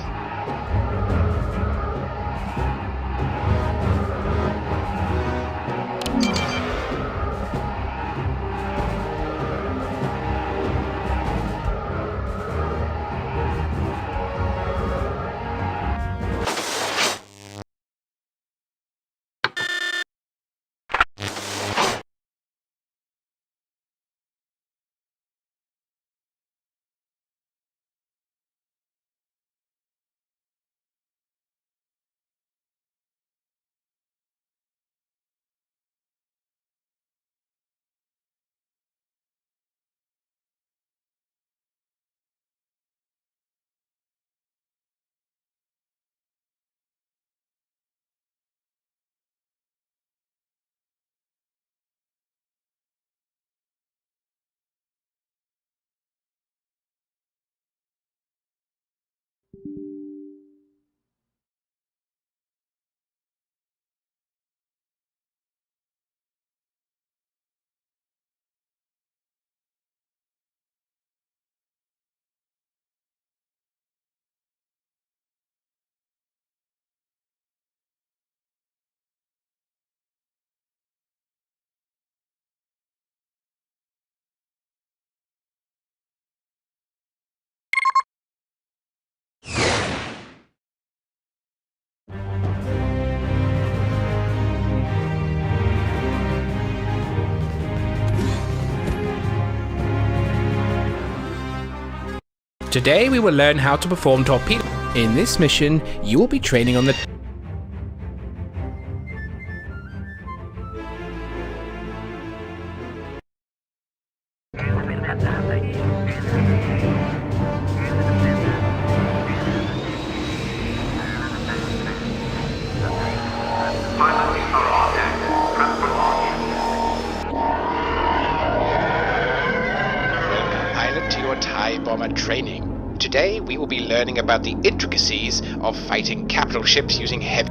Today we will learn how to perform torpedo. In this mission, you will be training on the pilot to your TIE bomber training. Today we will be learning about the intricacies of fighting capital ships using heavy.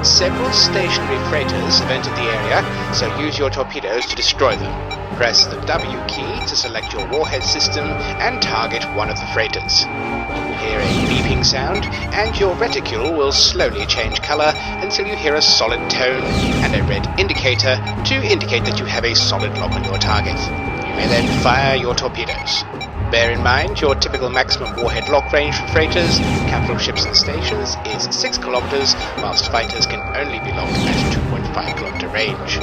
Several stationary freighters have entered the area, so use your torpedoes to destroy them. Press the W key to select your warhead system and target one of the freighters. You will hear a beeping sound, and your reticule will slowly change color until you hear a solid tone and a red indicator to indicate that you have a solid lock on your target. You may then fire your torpedoes. Bear in mind, your typical maximum warhead lock range for freighters, capital ships and stations is 6 kilometers, whilst fighters can only be locked at 2.5 kilometer range.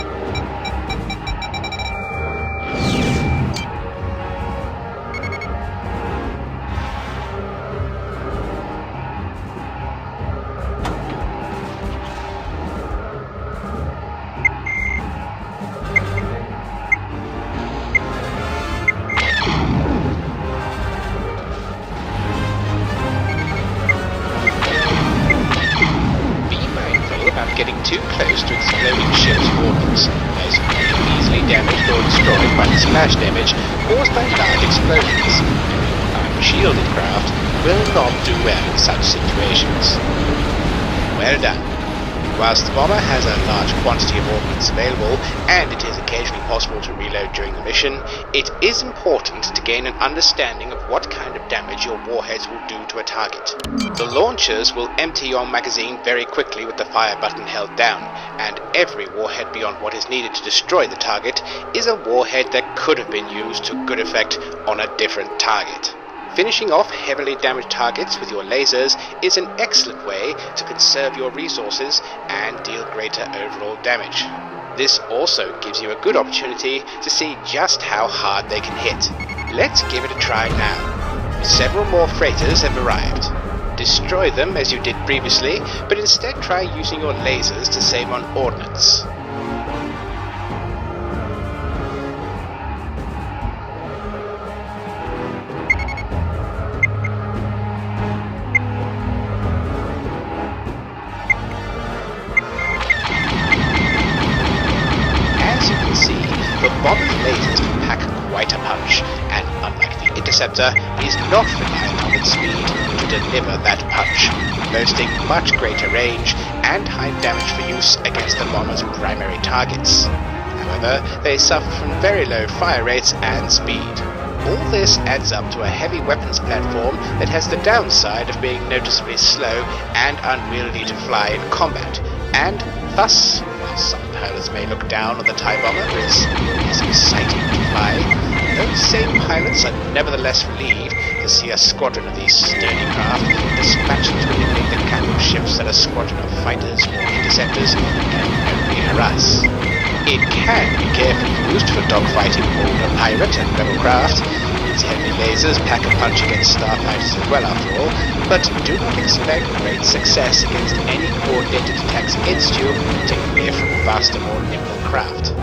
splash damage caused by large explosions. Unshielded craft will not do well in such situations. Well done. Whilst the bomber has a large quantity of ordnance available, and it is occasionally possible to reload during the mission, it is important to gain an understanding of what kind of damage your warheads will do to a target. The launchers will empty your magazine very quickly with the fire button held down, and every warhead beyond what is needed to destroy the target is a warhead that could have been used to good effect on a different target. Finishing off heavily damaged targets with your lasers is an excellent way to conserve your resources and deal greater overall damage. This also gives you a good opportunity to see just how hard they can hit. Let's give it a try now. Several more freighters have arrived. Destroy them as you did previously, but instead try using your lasers to save on ordnance. The bomber's lasers can pack quite a punch, and unlike the interceptor, is not reliant on its speed to deliver that punch, boasting much greater range and high damage for use against the bomber's primary targets. However, they suffer from very low fire rates and speed. All this adds up to a heavy weapons platform that has the downside of being noticeably slow and unwieldy to fly in combat, and thus, while some pilots may look down on the TIE bomber as exciting to fly, those same pilots are nevertheless relieved to see a squadron of these sturdy craft dispatched to eliminate the capital ships that a squadron of fighters or interceptors can only harass. It can be carefully used for dogfighting older pirate and rebel craft. Its heavy lasers pack a punch against starfighters as well, after all, but do not expect great success against any coordinated attacks against you, particularly from faster, more nimble craft.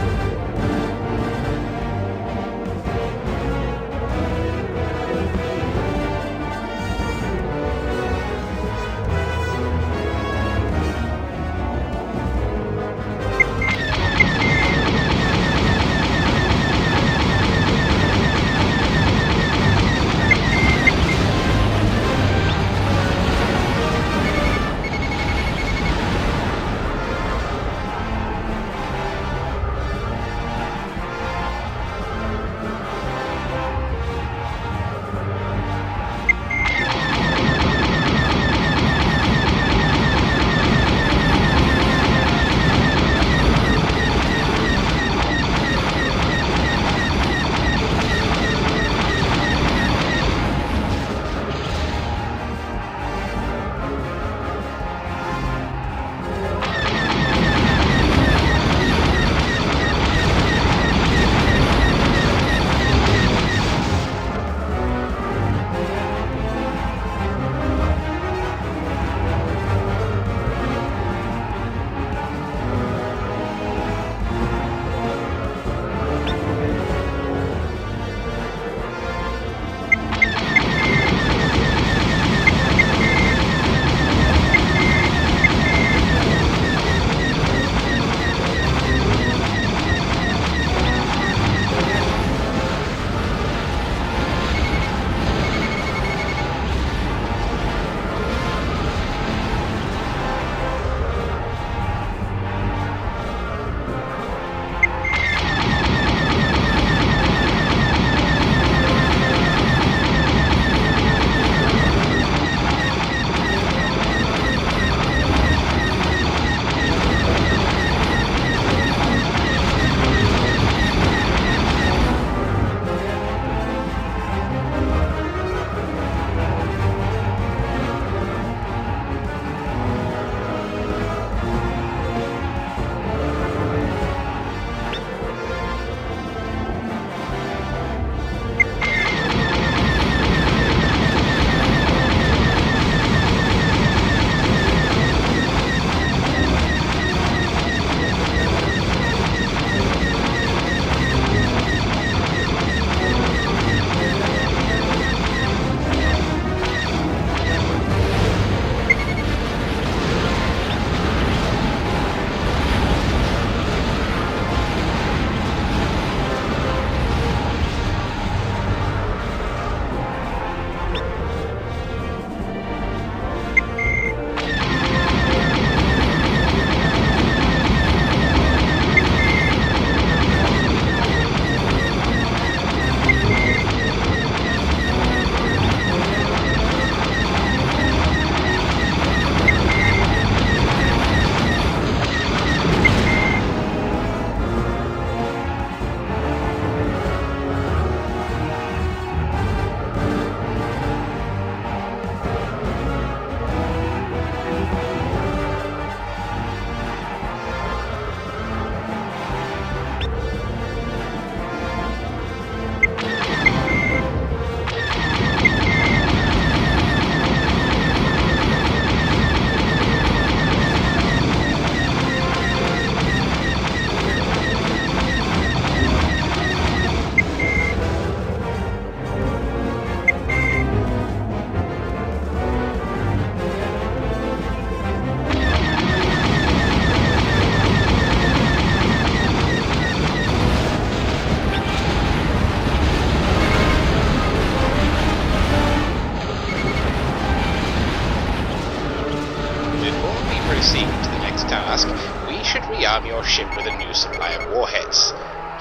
rearm your ship with a new supply of warheads.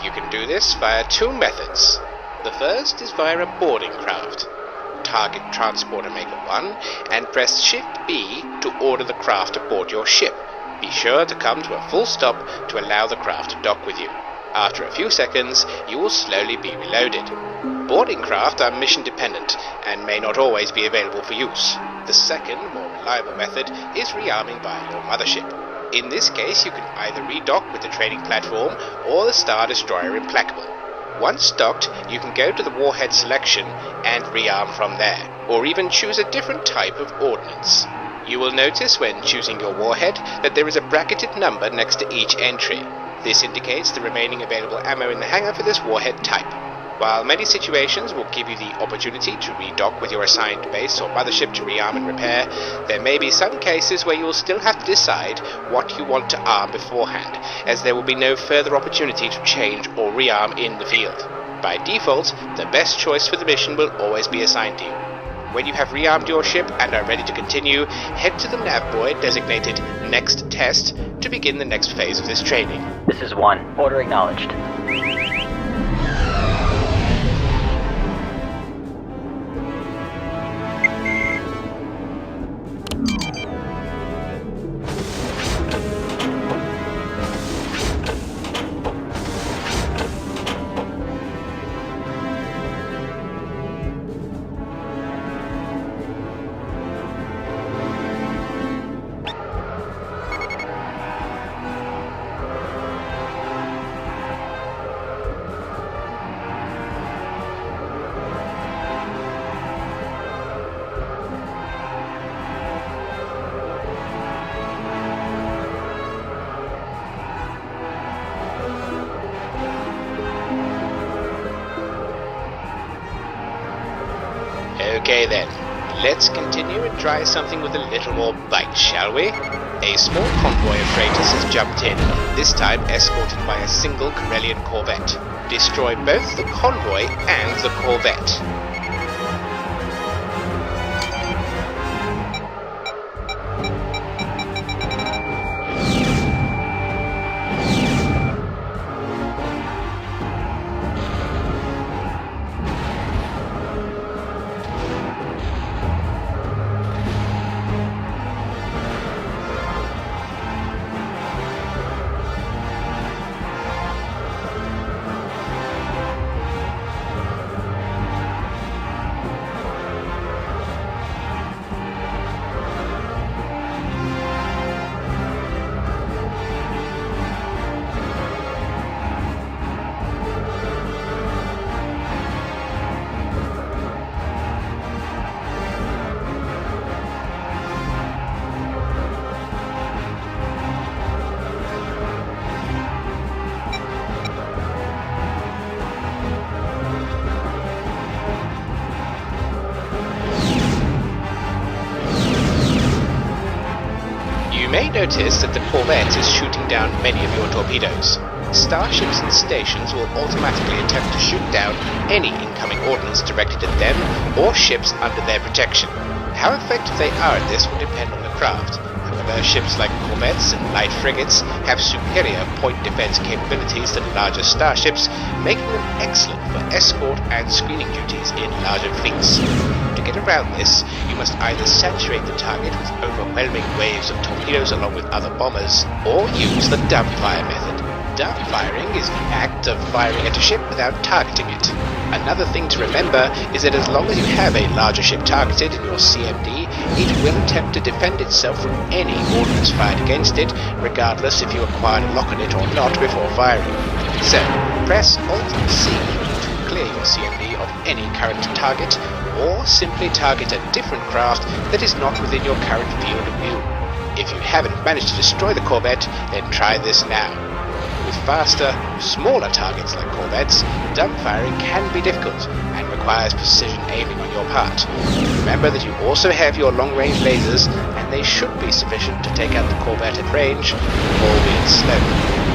You can do this via two methods. The first is via a boarding craft. Target Transporter Maker 1 and press Shift B to order the craft to board your ship. Be sure to come to a full stop to allow the craft to dock with you. After a few seconds, you will slowly be reloaded. Boarding craft are mission dependent and may not always be available for use. The second, more reliable method is rearming via your mothership. In this case, you can either redock with the training platform or the Star Destroyer Implacable. Once docked, you can go to the warhead selection and rearm from there, or even choose a different type of ordnance. You will notice when choosing your warhead that there is a bracketed number next to each entry. This indicates the remaining available ammo in the hangar for this warhead type. While many situations will give you the opportunity to redock with your assigned base or mothership to rearm and repair, there may be some cases where you will still have to decide what you want to arm beforehand, as there will be no further opportunity to change or rearm in the field. By default, the best choice for the mission will always be assigned to you. When you have rearmed your ship and are ready to continue, head to the nav buoy designated Next Test to begin the next phase of this training. This is 1. Order acknowledged. Okay then, let's continue and try something with a little more bite, shall we? A small convoy of freighters has jumped in, this time escorted by a single Corellian corvette. Destroy both the convoy and the corvette. You may notice that the corvette is shooting down many of your torpedoes. Starships and stations will automatically attempt to shoot down any incoming ordnance directed at them or ships under their protection. How effective they are at this will depend on the craft. However, ships like corvettes and light frigates have superior point defense capabilities than larger starships, making them excellent for escort and screening duties in larger fleets. To get around this, you must either saturate the target with overwhelming waves of torpedoes along with other bombers, or use the dummy fire method. Dummy firing is the act of firing at a ship without targeting it. Another thing to remember is that as long as you have a larger ship targeted in your CMD, it will attempt to defend itself from any ordnance fired against it, regardless if you acquired a lock on it or not before firing. So, press Alt-C to clear your CMD of any current target, or simply target a different craft that is not within your current field of view. If you haven't managed to destroy the corvette, then try this now. With faster, smaller targets like corvettes, dump firing can be difficult and requires precision aiming on your part. Remember that you also have your long-range lasers, and they should be sufficient to take out the corvette at range, albeit slowly.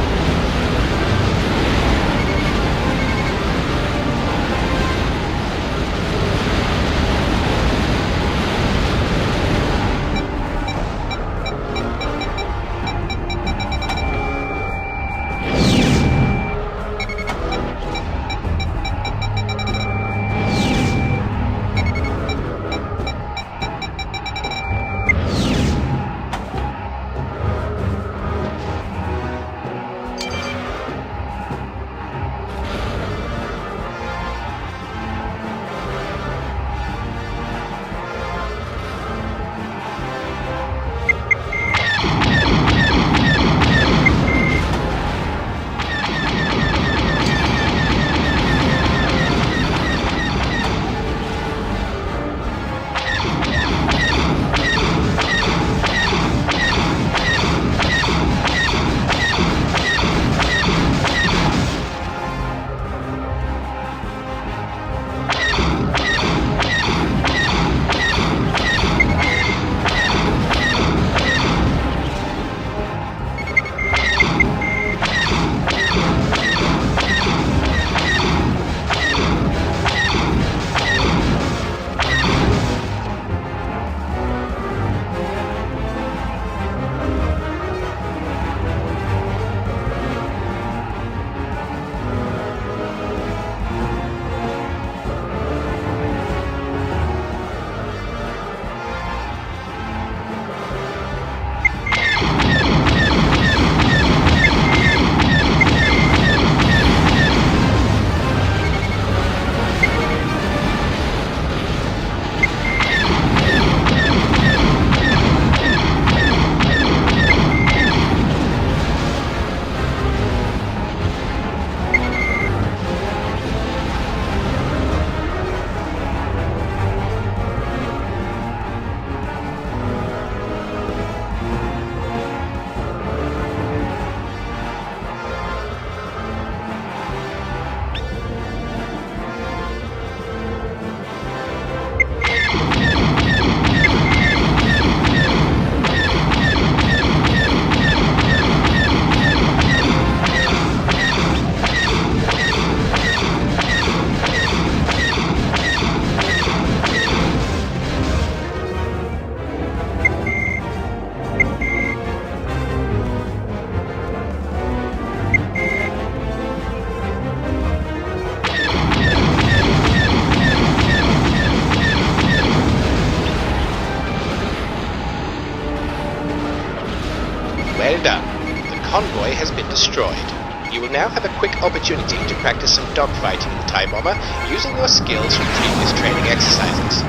convoy has been destroyed. You will now have a quick opportunity to practice some dogfighting in the TIE Bomber using your skills from previous training exercises.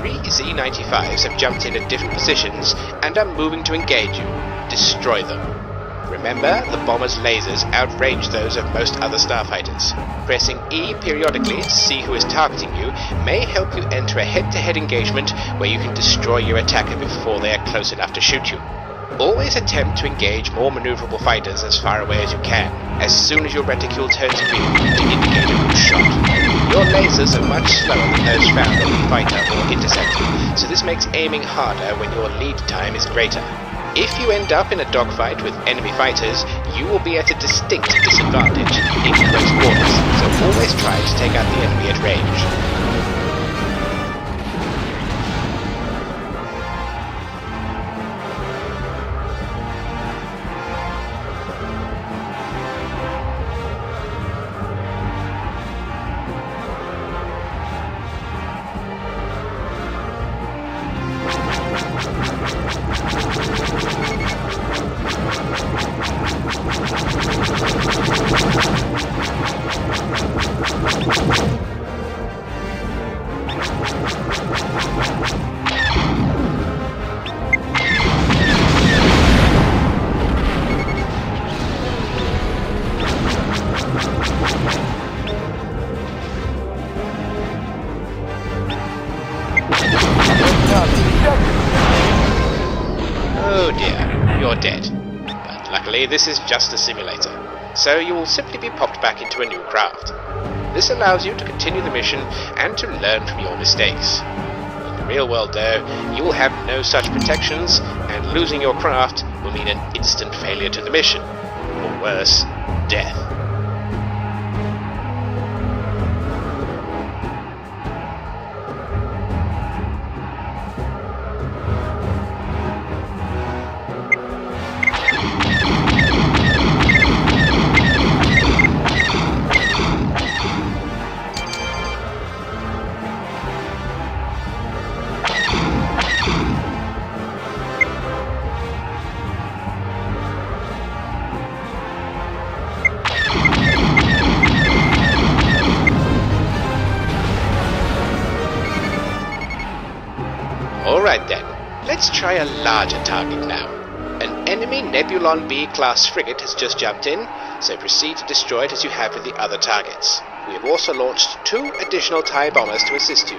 3 Z-95s have jumped in at different positions and are moving to engage you. Destroy them. Remember, the bomber's lasers outrange those of most other starfighters. Pressing E periodically to see who is targeting you may help you enter a head-to-head engagement where you can destroy your attacker before they are close enough to shoot you. Always attempt to engage more maneuverable fighters as far away as you can, as soon as your reticule turns green to indicate a good shot. Your lasers are much slower than those found on the fighter or interceptor, so this makes aiming harder when your lead time is greater. If you end up in a dogfight with enemy fighters, you will be at a distinct disadvantage in close quarters, so always try to take out the enemy at range. Oh dear, you're dead. But luckily this is just a simulator, so you will simply be popped back into a new craft. This allows you to continue the mission and to learn from your mistakes. In the real world though, you will have no such protections, and losing your craft will mean an instant failure to the mission. Or worse, death. Alright then, let's try a larger target now. An enemy Nebulon B class frigate has just jumped in, so proceed to destroy it as you have with the other targets. We have also launched 2 additional TIE bombers to assist you.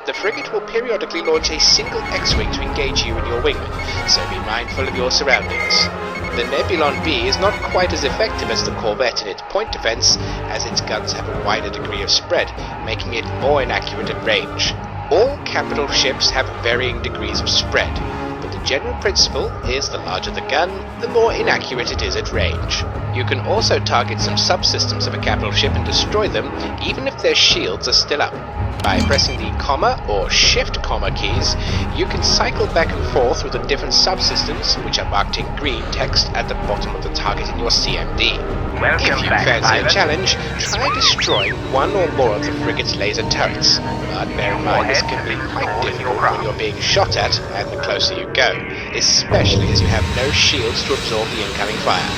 The frigate will periodically launch a single X-Wing to engage you and your wingman, so be mindful of your surroundings. The Nebulon B is not quite as effective as the Corvette in its point defense, as its guns have a wider degree of spread, making it more inaccurate at range. All capital ships have varying degrees of spread, but the general principle is the larger the gun, the more inaccurate it is at range. You can also target some subsystems of a capital ship and destroy them, even if their shields are still up. By pressing the comma or shift comma keys, you can cycle back and forth with the different subsystems, which are marked in green text at the bottom of the target in your CMD. If you fancy a challenge, try destroying one or more of the frigate's laser turrets, but bear in mind this can be quite difficult when you're being shot at and the closer you go, especially as you have no shields to absorb the incoming fire.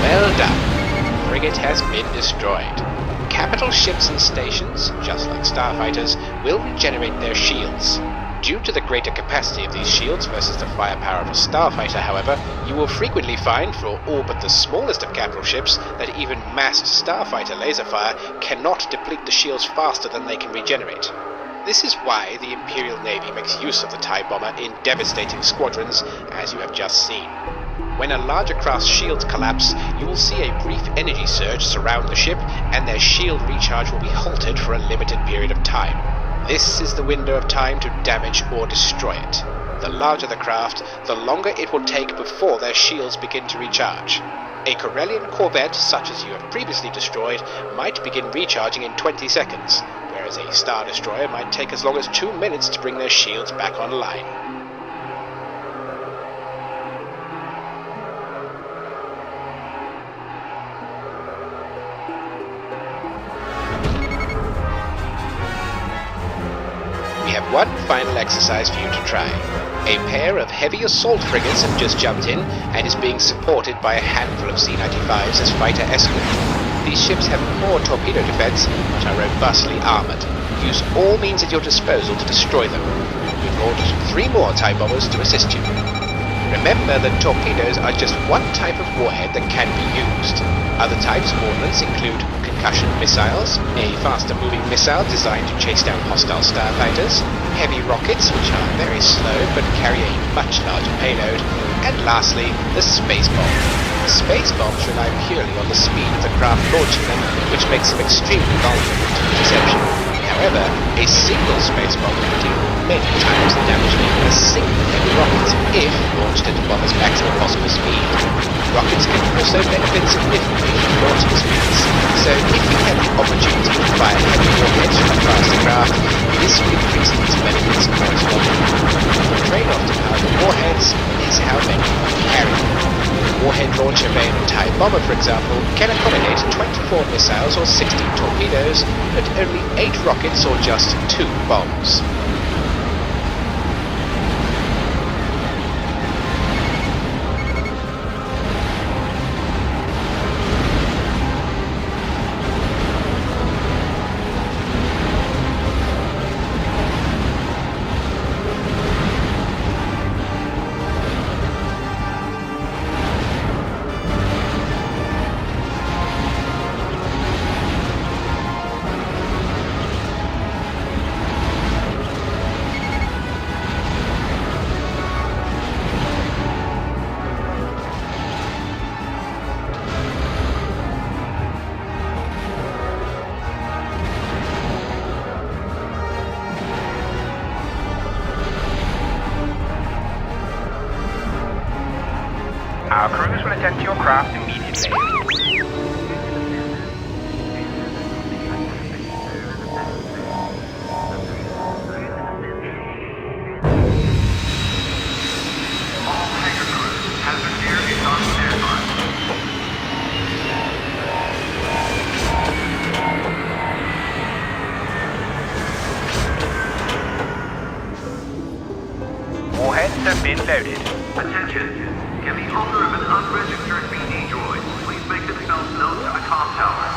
Well done. The frigate has been destroyed. Capital ships and stations, just like starfighters, will regenerate their shields. Due to the greater capacity of these shields versus the firepower of a starfighter, however, you will frequently find, for all but the smallest of capital ships, that even massed starfighter laser fire cannot deplete the shields faster than they can regenerate. This is why the Imperial Navy makes use of the TIE bomber in devastating squadrons, as you have just seen. When a larger craft's shields collapse, you will see a brief energy surge surround the ship, and their shield recharge will be halted for a limited period of time. This is the window of time to damage or destroy it. The larger the craft, the longer it will take before their shields begin to recharge. A Corellian corvette, such as you have previously destroyed, might begin recharging in 20 seconds, whereas a Star Destroyer might take as long as 2 minutes to bring their shields back online. We have one final exercise for you to try. A pair of heavy assault frigates have just jumped in and is being supported by a handful of C-95s as fighter escort. These ships have poor torpedo defense but are robustly armored. Use all means at your disposal to destroy them. We've ordered 3 more TIE bombers to assist you. Remember that torpedoes are just one type of warhead that can be used. Other types of ordnance include concussion missiles, a faster-moving missile designed to chase down hostile starfighters, heavy rockets, which are very slow but carry a much larger payload, and lastly, the space bomb. Space bombs rely purely on the speed of the craft launching them, which makes them extremely vulnerable to interception. However, a single space bomb can deal many times the damage of even a single heavy rocket if launched at the bomber's maximum possible speed. Rockets can also benefit significantly from launching speeds, so if you have the opportunity to fire heavy warheads from a faster craft, this will increase these benefits correspondingly. The trade-off to power the warheads is how many you can carry. The warhead launcher bay of a TIE bomber, for example, can accommodate 24 missiles or 16 torpedoes, but only 8 rockets or just 2 bombs. Our crews will attend to your craft immediately. All hangar crews, hazard gear is on standby. Warheads have been loaded. Attention. Can the owner of an unregistered BD droid please make themselves known to the comm tower?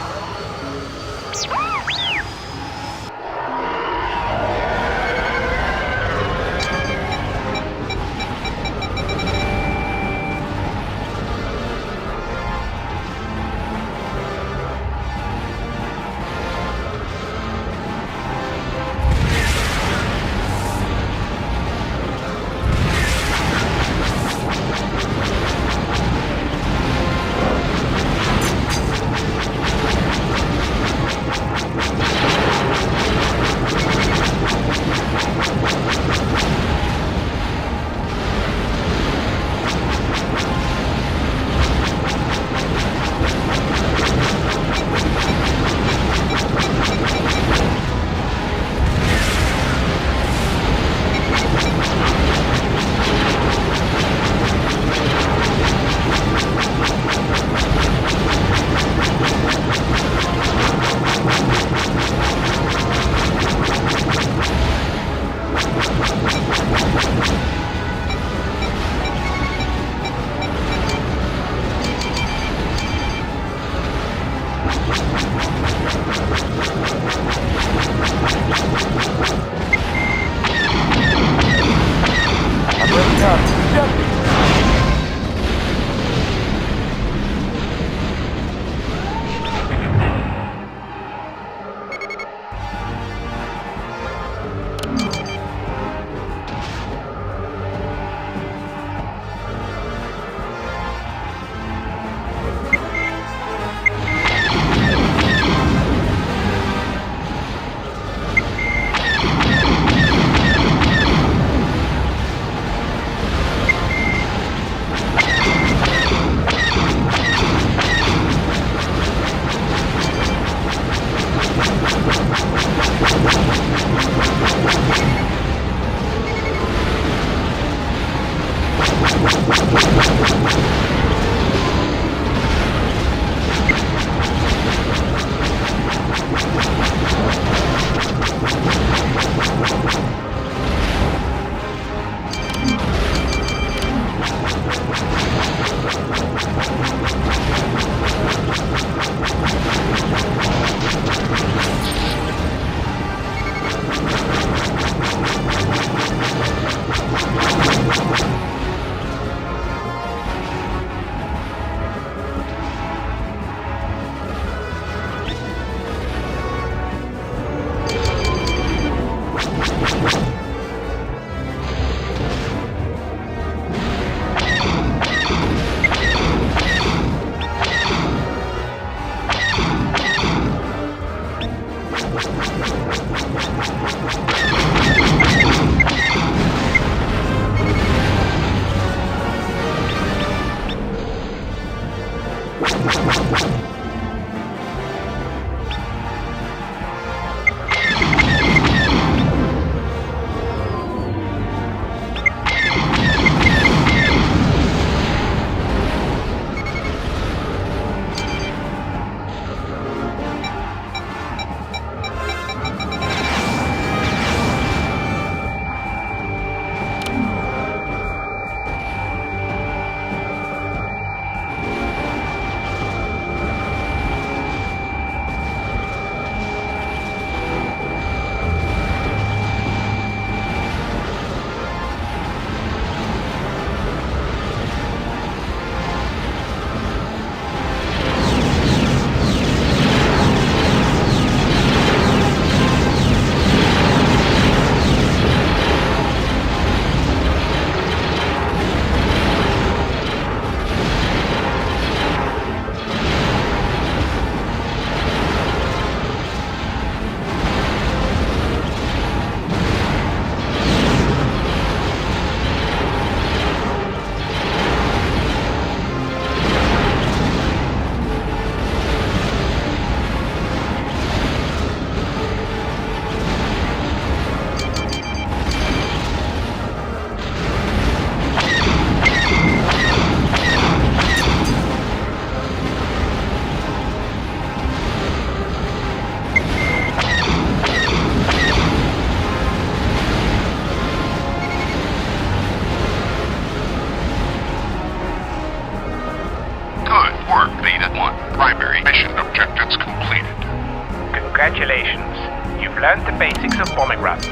Congratulations. You've learned the basics of bombing runs.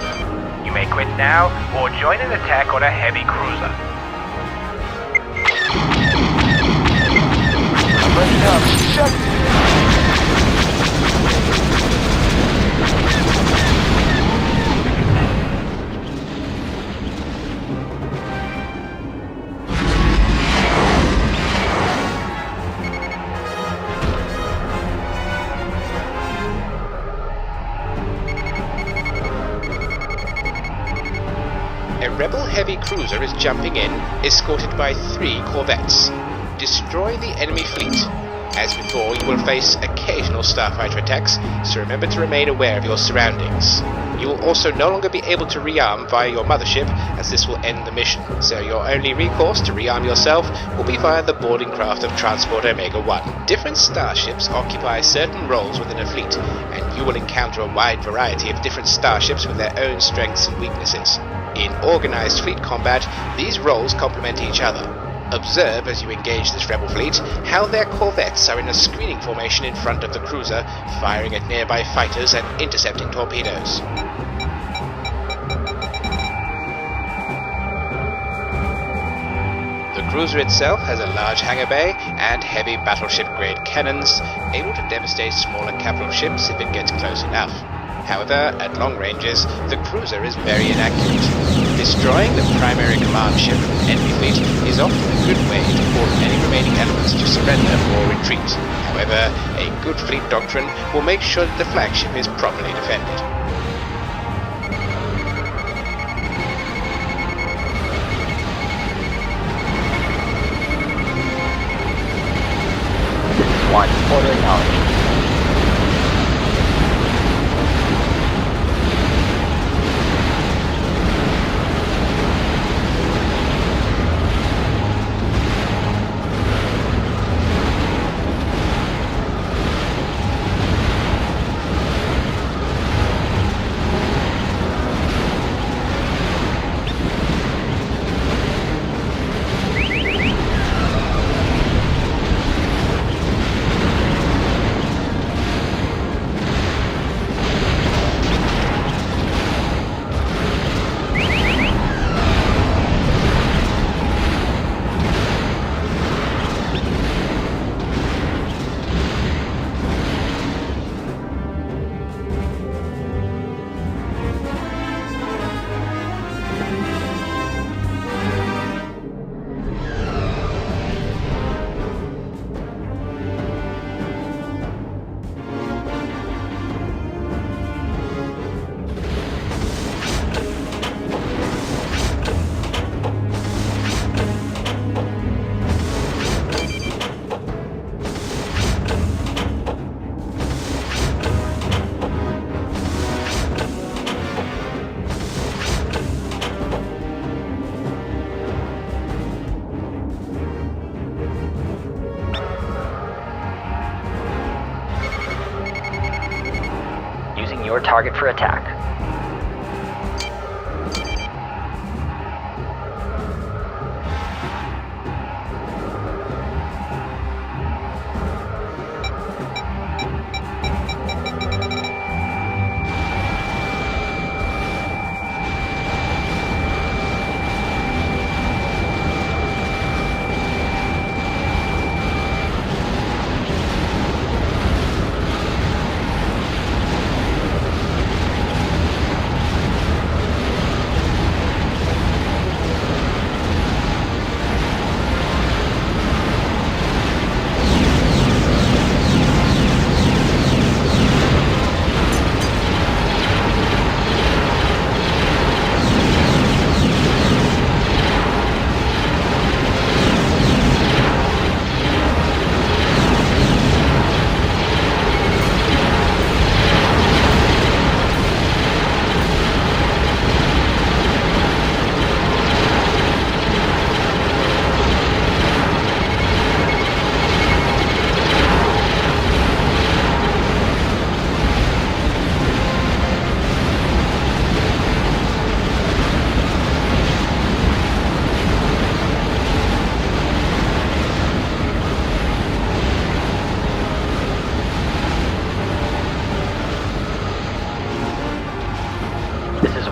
You may quit now or join an attack on a heavy cruiser. I'm ready now. Check. A rebel heavy cruiser is jumping in, escorted by 3 corvettes. Destroy the enemy fleet. As before, you will face occasional starfighter attacks, so remember to remain aware of your surroundings. You will also no longer be able to rearm via your mothership, as this will end the mission, so your only recourse to rearm yourself will be via the boarding craft of Transport Omega-1. Different starships occupy certain roles within a fleet, and you will encounter a wide variety of different starships with their own strengths and weaknesses. In organized fleet combat, these roles complement each other. Observe as you engage this rebel fleet how their corvettes are in a screening formation in front of the cruiser, firing at nearby fighters and intercepting torpedoes. The cruiser itself has a large hangar bay and heavy battleship-grade cannons, able to devastate smaller capital ships if it gets close enough. However, at long ranges, the cruiser is very inaccurate. Destroying the primary command ship of an enemy fleet is often a good way to force any remaining elements to surrender or retreat. However, a good fleet doctrine will make sure that the flagship is properly defended. This is 1. Order acknowledged. Your target for attack.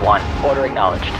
1. Order acknowledged.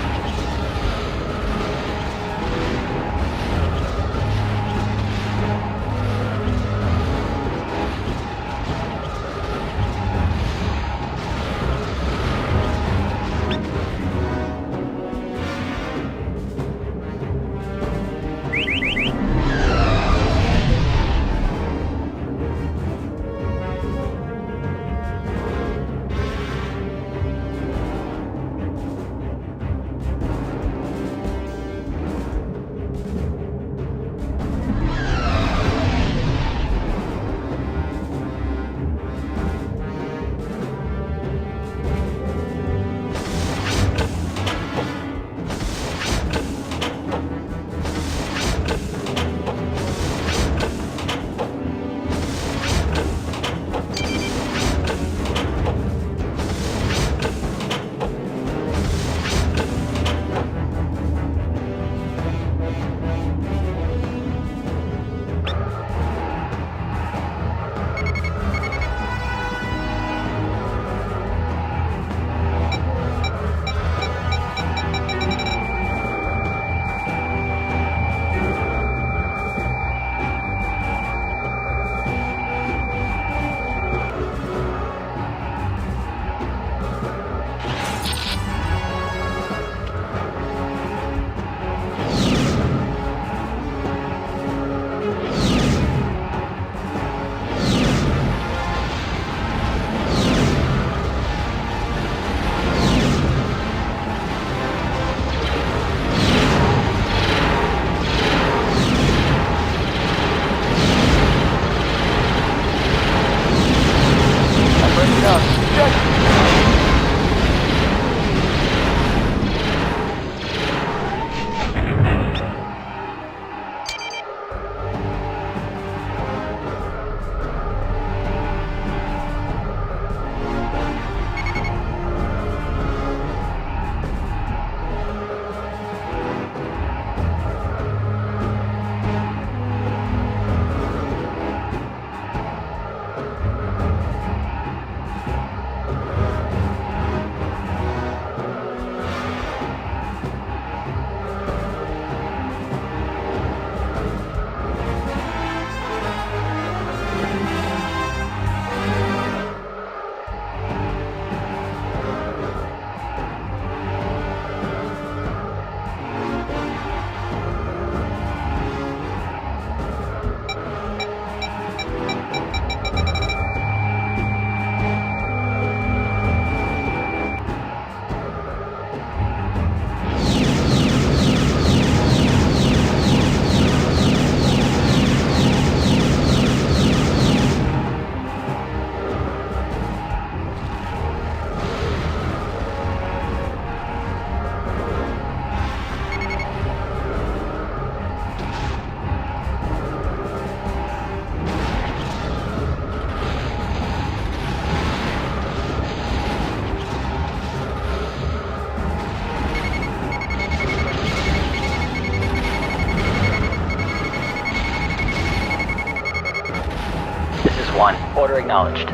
Order acknowledged.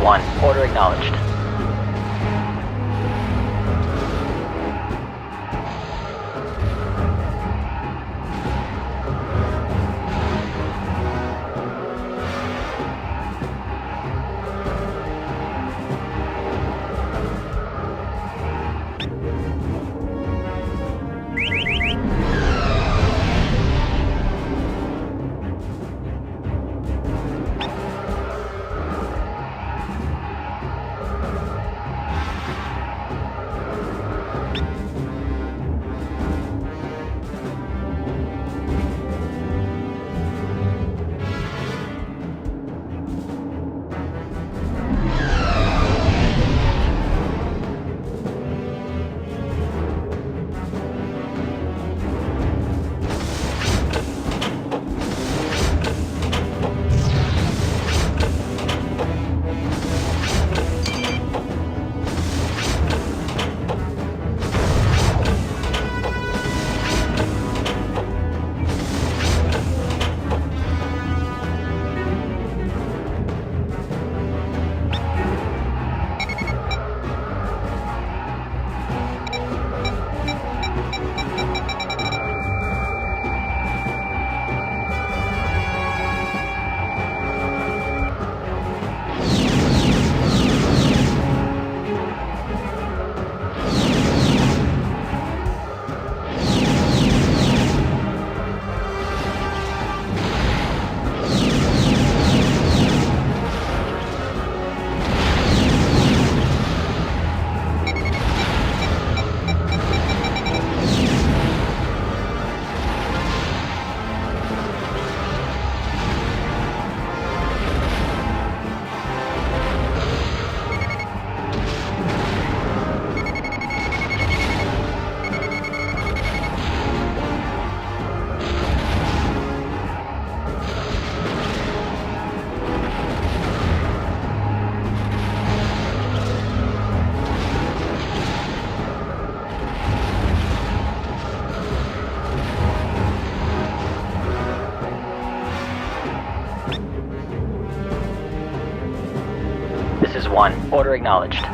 1. Order acknowledged. This is 1. Order acknowledged.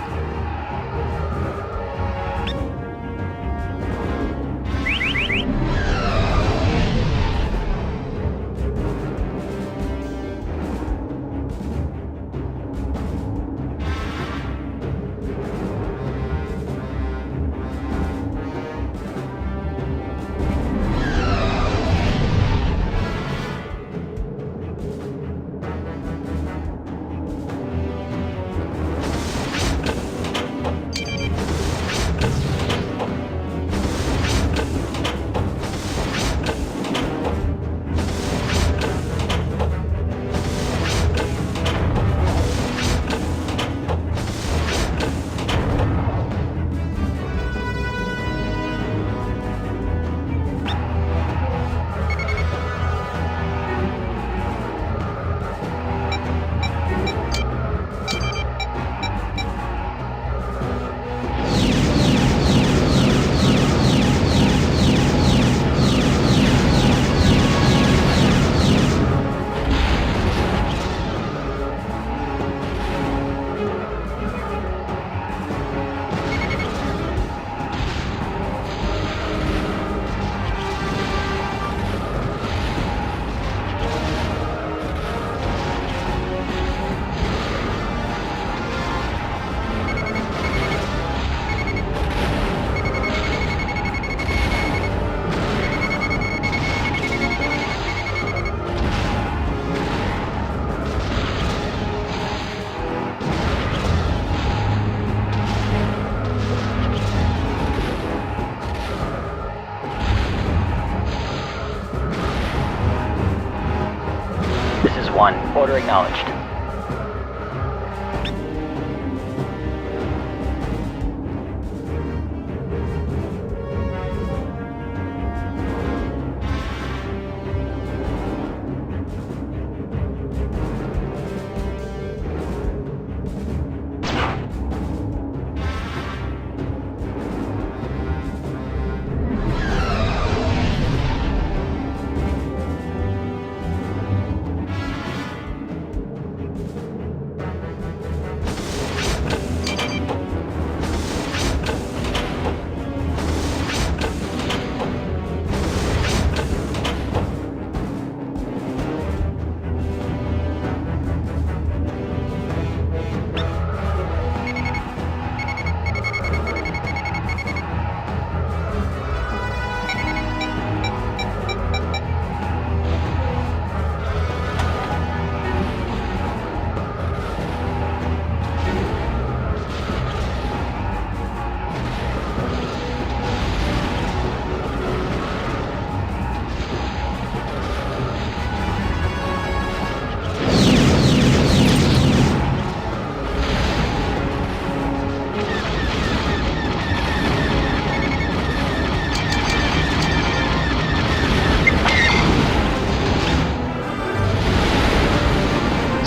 This is 1. Order acknowledged.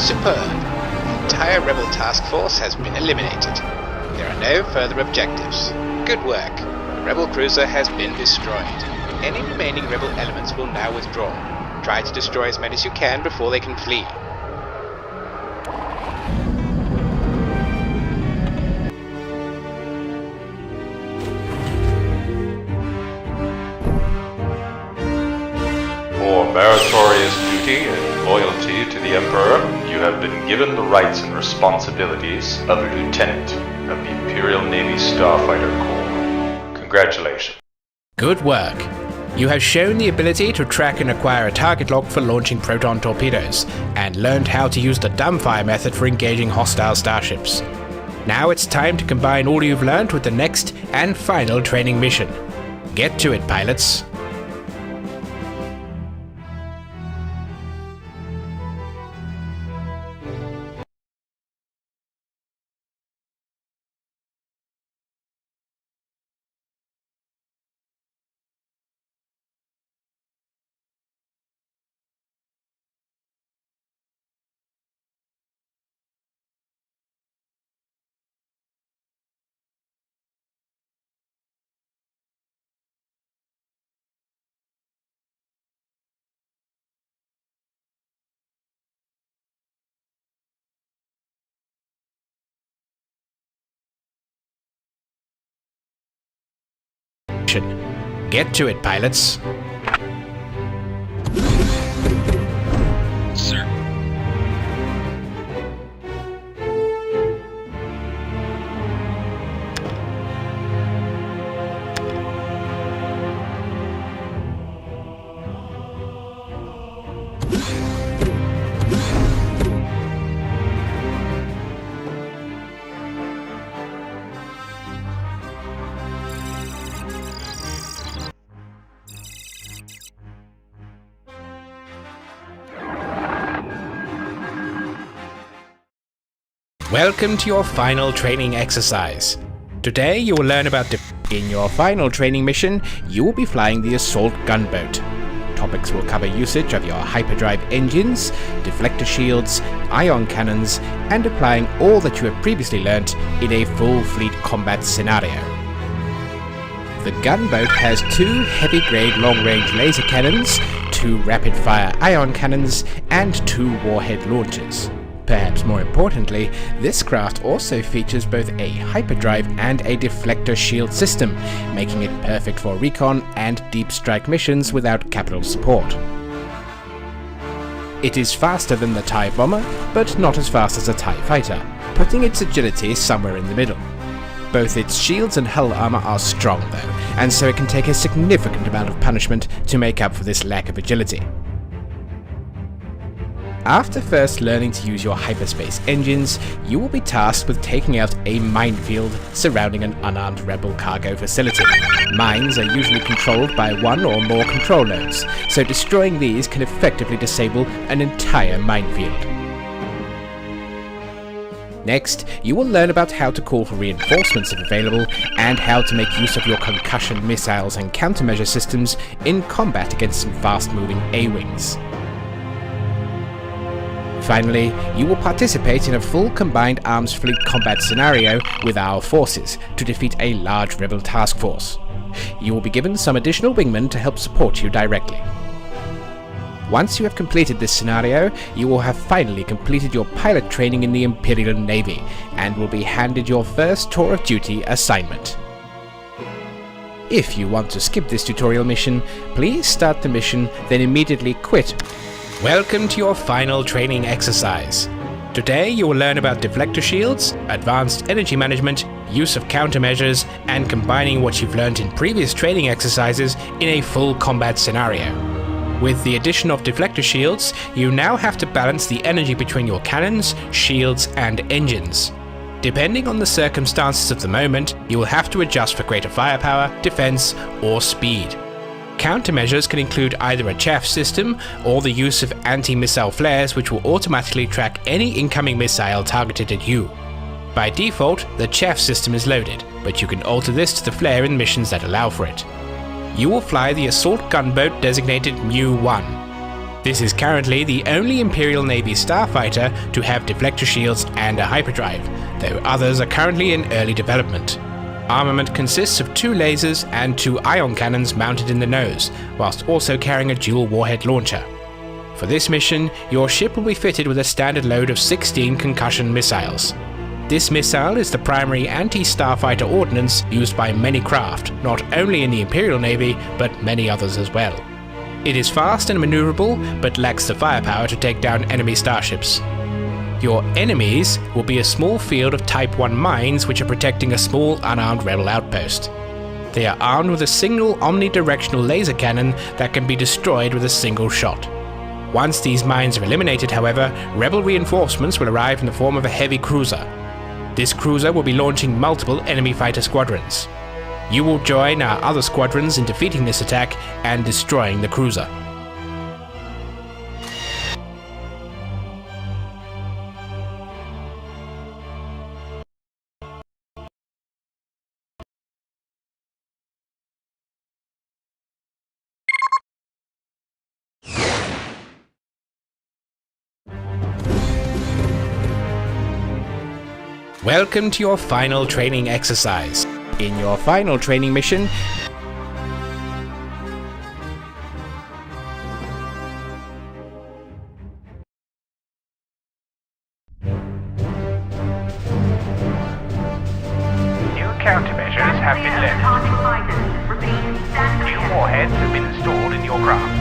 Superb. The entire rebel task force has been eliminated. There are no further objectives. Good work. The rebel cruiser has been destroyed. Any remaining rebel elements will now withdraw. Try to destroy as many as you can before they can flee. For meritorious duty and loyalty to the Emperor, you have been given the rights and responsibilities of a lieutenant of the Imperial Navy Starfighter Corps. Congratulations. Good work. You have shown the ability to track and acquire a target lock for launching proton torpedoes, and learned how to use the dumbfire method for engaging hostile starships. Now it's time to combine all you've learned with the next and final training mission. Get to it, pilots. Get to it, pilots. Sir. Welcome to your final training exercise. Today you will learn about in your final training mission, you will be flying the assault gunboat. Topics will cover usage of your hyperdrive engines, deflector shields, ion cannons, and applying all that you have previously learnt in a full fleet combat scenario. The gunboat has 2 heavy-grade long-range laser cannons, 2 rapid-fire ion cannons, and 2 warhead launchers. Perhaps more importantly, this craft also features both a hyperdrive and a deflector shield system, making it perfect for recon and deep strike missions without capital support. It is faster than the TIE bomber, but not as fast as a TIE fighter, putting its agility somewhere in the middle. Both its shields and hull armor are strong though, and so it can take a significant amount of punishment to make up for this lack of agility. After first learning to use your hyperspace engines, you will be tasked with taking out a minefield surrounding an unarmed rebel cargo facility. Mines are usually controlled by 1 or more control nodes, so destroying these can effectively disable an entire minefield. Next, you will learn about how to call for reinforcements if available, and how to make use of your concussion missiles and countermeasure systems in combat against some fast-moving A-wings. Finally, you will participate in a full combined arms fleet combat scenario with our forces to defeat a large rebel task force. You will be given some additional wingmen to help support you directly. Once you have completed this scenario, you will have finally completed your pilot training in the Imperial Navy, and will be handed your first tour of duty assignment. If you want to skip this tutorial mission, please start the mission, then immediately quit. Welcome to your final training exercise. Today you will learn about deflector shields, advanced energy management, use of countermeasures, and combining what you've learned in previous training exercises in a full combat scenario. With the addition of deflector shields, you now have to balance the energy between your cannons, shields, and engines. Depending on the circumstances of the moment, you will have to adjust for greater firepower, defense, or speed. Countermeasures can include either a chaff system or the use of anti-missile flares, which will automatically track any incoming missile targeted at you. By default, the chaff system is loaded, but you can alter this to the flare in missions that allow for it. You will fly the assault gunboat designated Mu-1. This is currently the only Imperial Navy starfighter to have deflector shields and a hyperdrive, though others are currently in early development. Armament consists of 2 lasers and 2 ion cannons mounted in the nose, whilst also carrying a dual warhead launcher. For this mission, your ship will be fitted with a standard load of 16 concussion missiles. This missile is the primary anti-starfighter ordnance used by many craft, not only in the Imperial Navy, but many others as well. It is fast and maneuverable, but lacks the firepower to take down enemy starships. Your enemies will be a small field of Type 1 mines which are protecting a small unarmed rebel outpost. They are armed with a single omnidirectional laser cannon that can be destroyed with a single shot. Once these mines are eliminated, however, rebel reinforcements will arrive in the form of a heavy cruiser. This cruiser will be launching multiple enemy fighter squadrons. You will join our other squadrons in defeating this attack and destroying the cruiser. Welcome to your final training exercise. In your final training mission, New countermeasures have been levied. New warheads have been installed in your craft.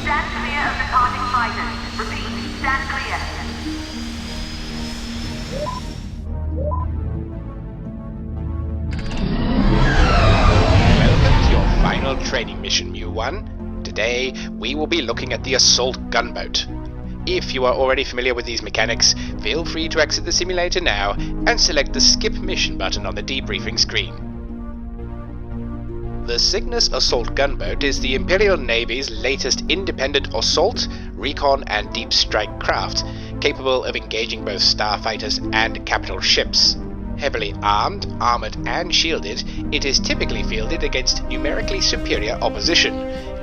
Stand clear of departing fighters. Repeat, stand clear. Welcome to your final training mission, Mu-1. Today, we will be looking at the assault gunboat. If you are already familiar with these mechanics, feel free to exit the simulator now and select the Skip Mission button on the debriefing screen. The Cygnus assault gunboat is the Imperial Navy's latest independent assault, recon and deep strike craft, capable of engaging both starfighters and capital ships. Heavily armed, armoured and shielded, it is typically fielded against numerically superior opposition,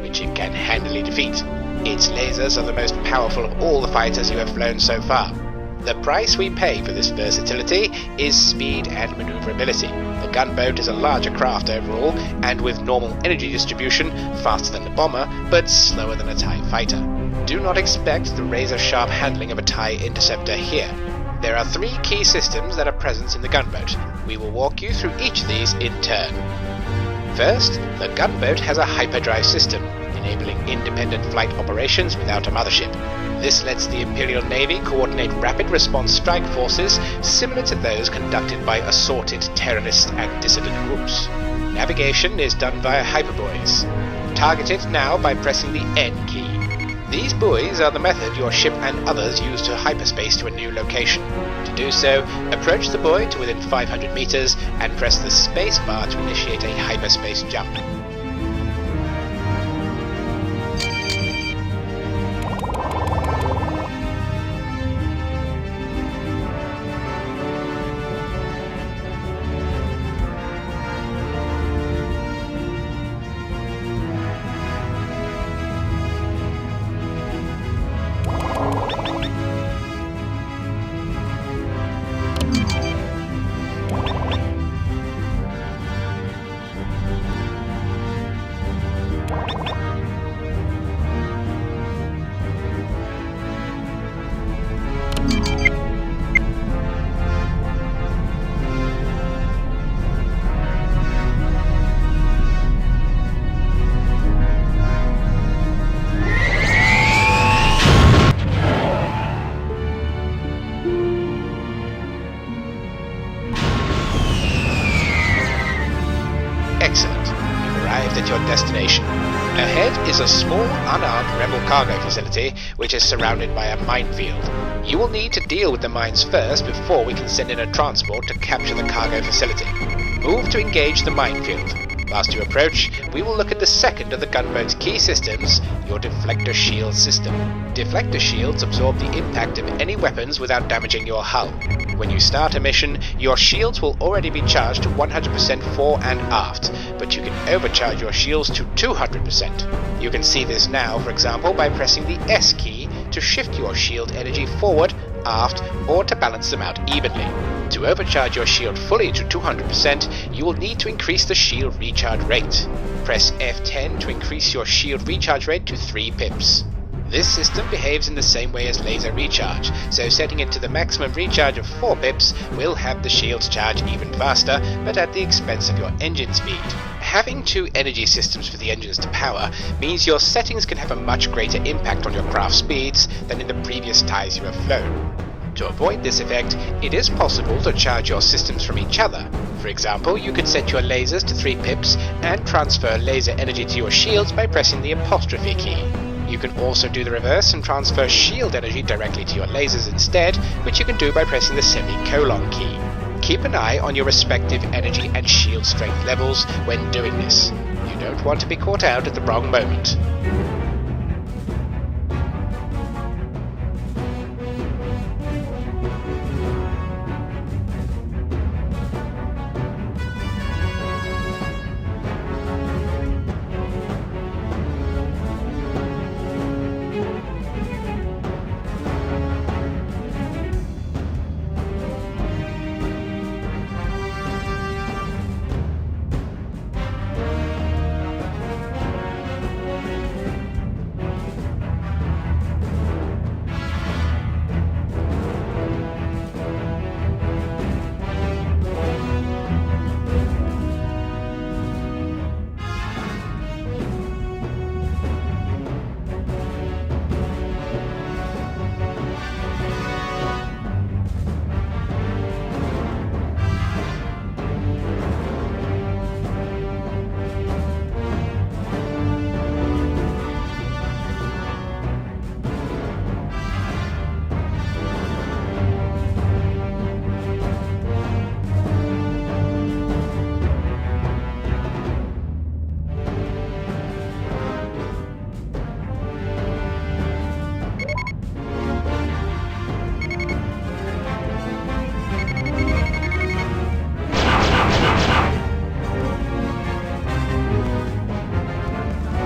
which it can handily defeat. Its lasers are the most powerful of all the fighters you have flown so far. The price we pay for this versatility is speed and maneuverability. The gunboat is a larger craft overall, and with normal energy distribution, faster than the bomber, but slower than a TIE fighter. Do not expect the razor-sharp handling of a TIE interceptor here. There are 3 key systems that are present in the gunboat. We will walk you through each of these in turn. First, the gunboat has a hyperdrive system, enabling independent flight operations without a mothership. This lets the Imperial Navy coordinate rapid response strike forces similar to those conducted by assorted terrorist and dissident groups. Navigation is done via hyperbuoys. Target it now by pressing the N key. These buoys are the method your ship and others use to hyperspace to a new location. To do so, approach the buoy to within 500 meters and press the space bar to initiate a hyperspace jump. Excellent. You've arrived at your destination. Ahead is a small, unarmed rebel cargo facility which is surrounded by a minefield. You will need to deal with the mines first before we can send in a transport to capture the cargo facility. Move to engage the minefield. Whilst you approach, we will look at the second of the gunboat's key systems, your deflector shield system. Deflector shields absorb the impact of any weapons without damaging your hull. When you start a mission, your shields will already be charged to 100% fore and aft, but you can overcharge your shields to 200%. You can see this now, for example, by pressing the S key to shift your shield energy forward, aft, or to balance them out evenly. To overcharge your shield fully to 200%, you will need to increase the shield recharge rate. Press F10 to increase your shield recharge rate to 3 pips. This system behaves in the same way as laser recharge, so setting it to the maximum recharge of 4 pips will have the shields charge even faster, but at the expense of your engine speed. Having 2 energy systems for the engines to power means your settings can have a much greater impact on your craft speeds than in the previous TIEs you have flown. To avoid this effect, it is possible to charge your systems from each other. For example, you could set your lasers to 3 pips and transfer laser energy to your shields by pressing the apostrophe key. You can also do the reverse and transfer shield energy directly to your lasers instead, which you can do by pressing the semicolon key. Keep an eye on your respective energy and shield strength levels when doing this. You don't want to be caught out at the wrong moment.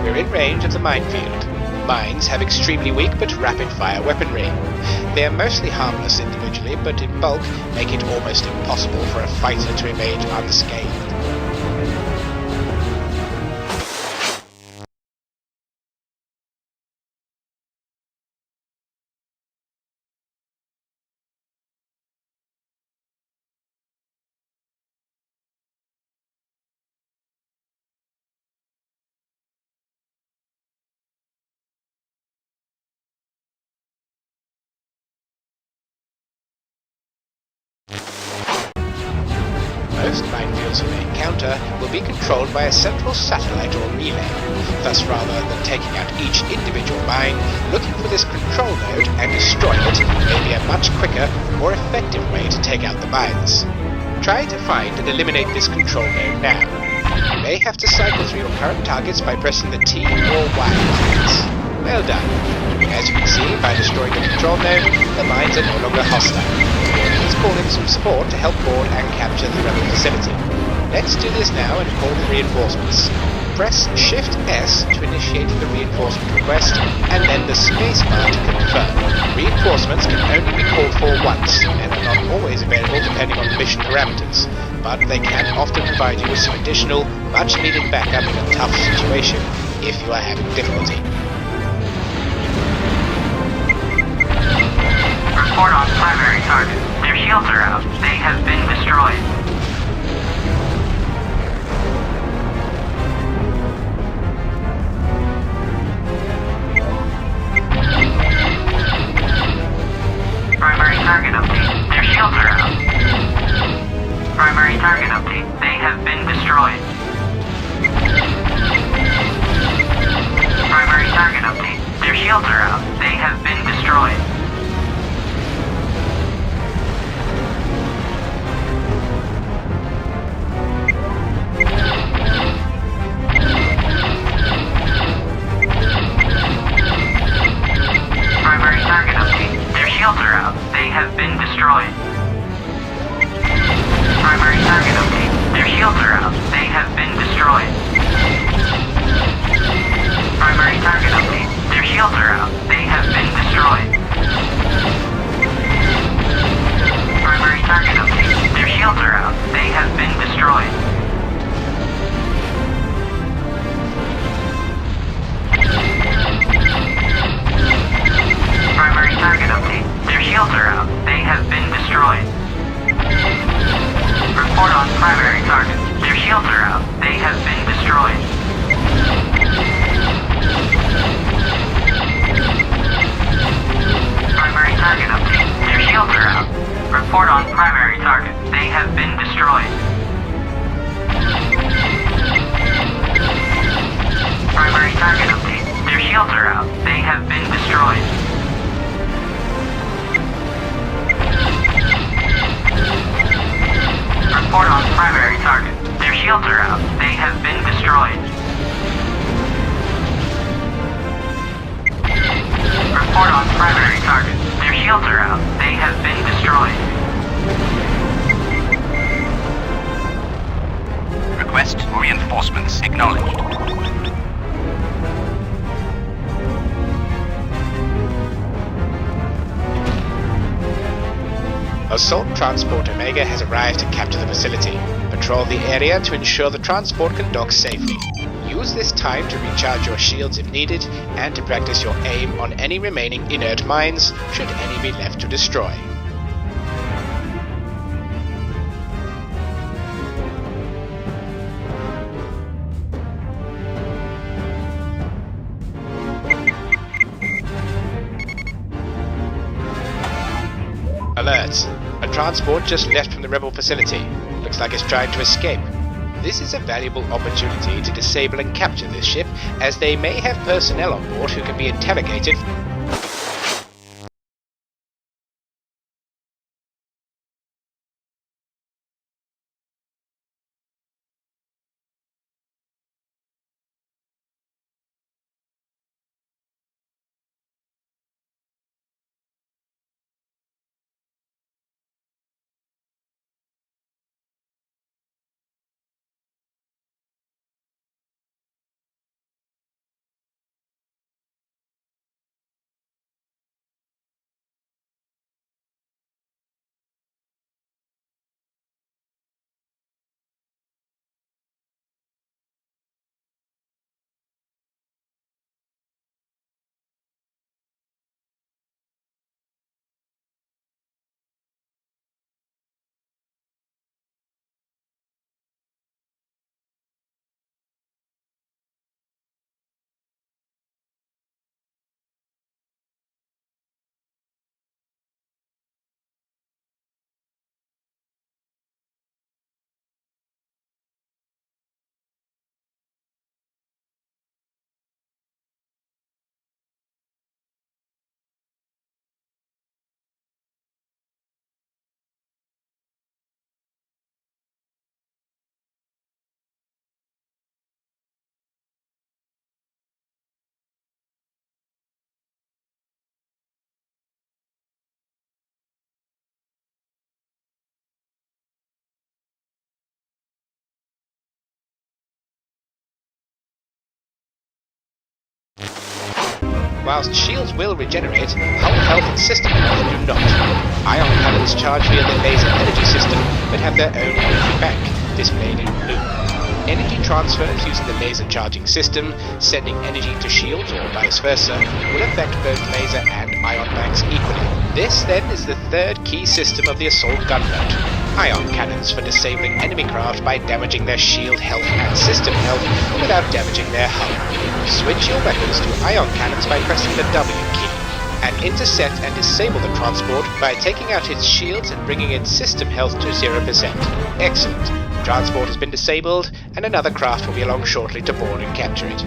We're in range of the minefield. Mines have extremely weak but rapid-fire weaponry. They are mostly harmless individually, but in bulk make it almost impossible for a fighter to remain unscathed. Most minefields you may encounter will be controlled by a central satellite or relay. Thus, rather than taking out each individual mine, looking for this control node and destroying it may be a much quicker, more effective way to take out the mines. Try to find and eliminate this control node now. You may have to cycle through your current targets by pressing the T or Y keys. Well done. As you can see, by destroying the control node, the mines are no longer hostile. Let's call in some support to help board and capture the rebel facility. Let's do this now and call the reinforcements. Press Shift S to initiate the reinforcement request, and then the spacebar to confirm. Reinforcements can only be called for once, and are not always available depending on the mission parameters, but they can often provide you with some additional, much-needed backup in a tough situation if you are having difficulty. Report on primary target. Their shields are out. They have been destroyed. Primary target update. Their shields are out. Primary target update. They have been destroyed. Primary target update. Their shields are out. They have been destroyed. Primary target update. Their shields are out. They have been destroyed. Primary target update. Their shields are out. They have been destroyed. shields are out. They have been destroyed. Primary target update. Their shields are out. They have been destroyed. Primary target update. Their shields are out. They have been destroyed. Report on primary target. Their shields are out. They have been destroyed. Primary target update. Their shields are out. Report on primary target. They have been destroyed. Primary target update. Their shields are out. They have been destroyed. Report on primary target. Their shields are out. They have been destroyed. Report on primary target. Their shields are out. They have been destroyed. Request for reinforcements acknowledged. Assault Transport Omega has arrived to capture the facility. Patrol the area to ensure the transport can dock safely. Use this time to recharge your shields if needed, and to practice your aim on any remaining inert mines, should any be left to destroy. Alert! A transport just left from the rebel facility. Looks like it's trying to escape. This is a valuable opportunity to disable and capture this ship, as they may have personnel on board who can be interrogated. Whilst shields will regenerate, hull health and system health do not. Ion cannons charge via the laser energy system, but have their own energy bank, displayed in blue. Energy transfers using the laser charging system, sending energy to shields or vice versa, will affect both laser and ion banks equally. This, then, is the third key system of the assault gunboat. Ion cannons for disabling enemy craft by damaging their shield health and system health without damaging their hull. Switch your weapons to ion cannons by pressing the W key, and intercept and disable the transport by taking out its shields and bringing its system health to 0%. Excellent. Transport has been disabled, and another craft will be along shortly to board and capture it.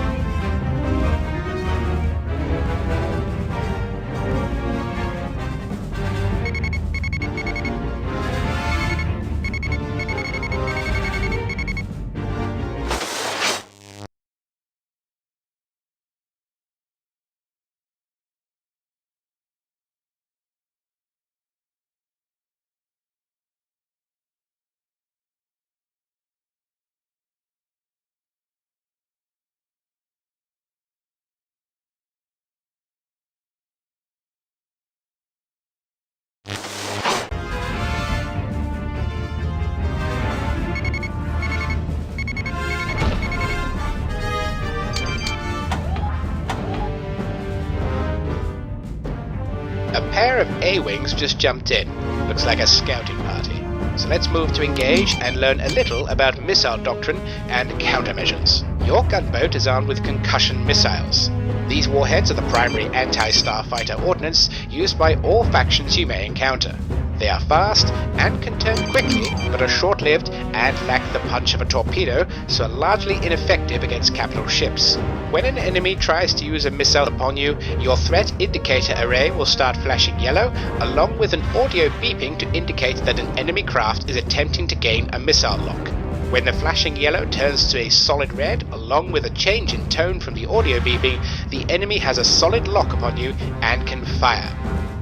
pair of A-Wings just jumped in. Looks like a scouting party. So let's move to engage and learn a little about missile doctrine and countermeasures. Your gunboat is armed with concussion missiles. These warheads are the primary anti-starfighter ordnance used by all factions you may encounter. They are fast and can turn quickly, but are short-lived and lack the punch of a torpedo, so are largely ineffective against capital ships. When an enemy tries to use a missile upon you, your threat indicator array will start flashing yellow, along with an audio beeping to indicate that an enemy craft is attempting to gain a missile lock. When the flashing yellow turns to a solid red, along with a change in tone from the audio beeping, the enemy has a solid lock upon you and can fire.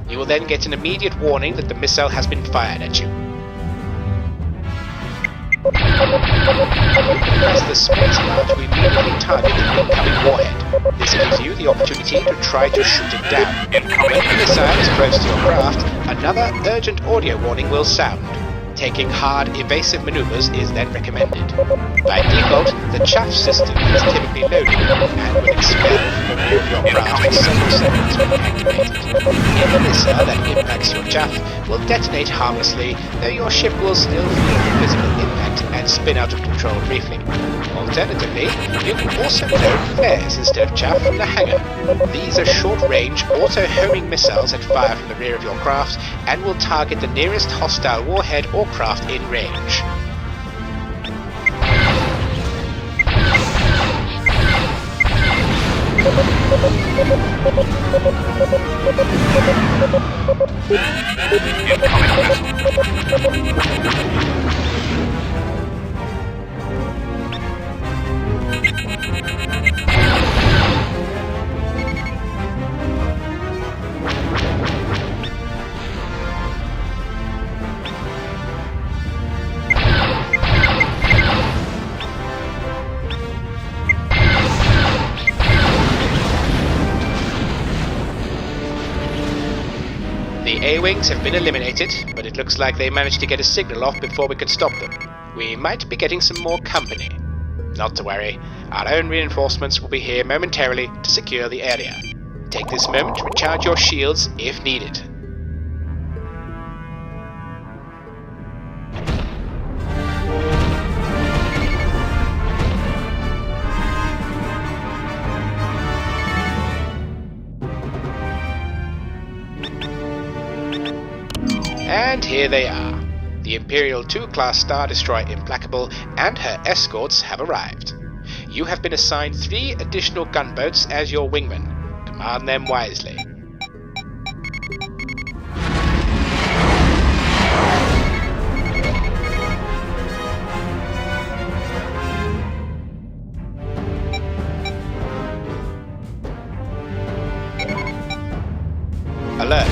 You will then get an immediate warning that the missile has been fired at you. Press the space bar to immediately target the incoming warhead. This gives you the opportunity to try to shoot it down. When the missile is close to your craft, another urgent audio warning will sound. Taking hard, evasive maneuvers is then recommended. By default, the chaff system is typically loaded and will expel from the rear of your craft for several seconds when activated. Any missile that impacts your chaff will detonate harmlessly, though your ship will still feel the physical impact and spin out of control briefly. Alternatively, you can also load flares instead of chaff from the hangar. These are short-range, auto-homing missiles that fire from the rear of your craft and will target the nearest hostile warhead or craft in range. The A-Wings have been eliminated, but it looks like they managed to get a signal off before we could stop them. We might be getting some more company. Not to worry, our own reinforcements will be here momentarily to secure the area. Take this moment to recharge your shields if needed. And here they are. The Imperial II class Star Destroyer Implacable and her escorts have arrived. You have been assigned 3 additional gunboats as your wingmen. Command them wisely. Alert!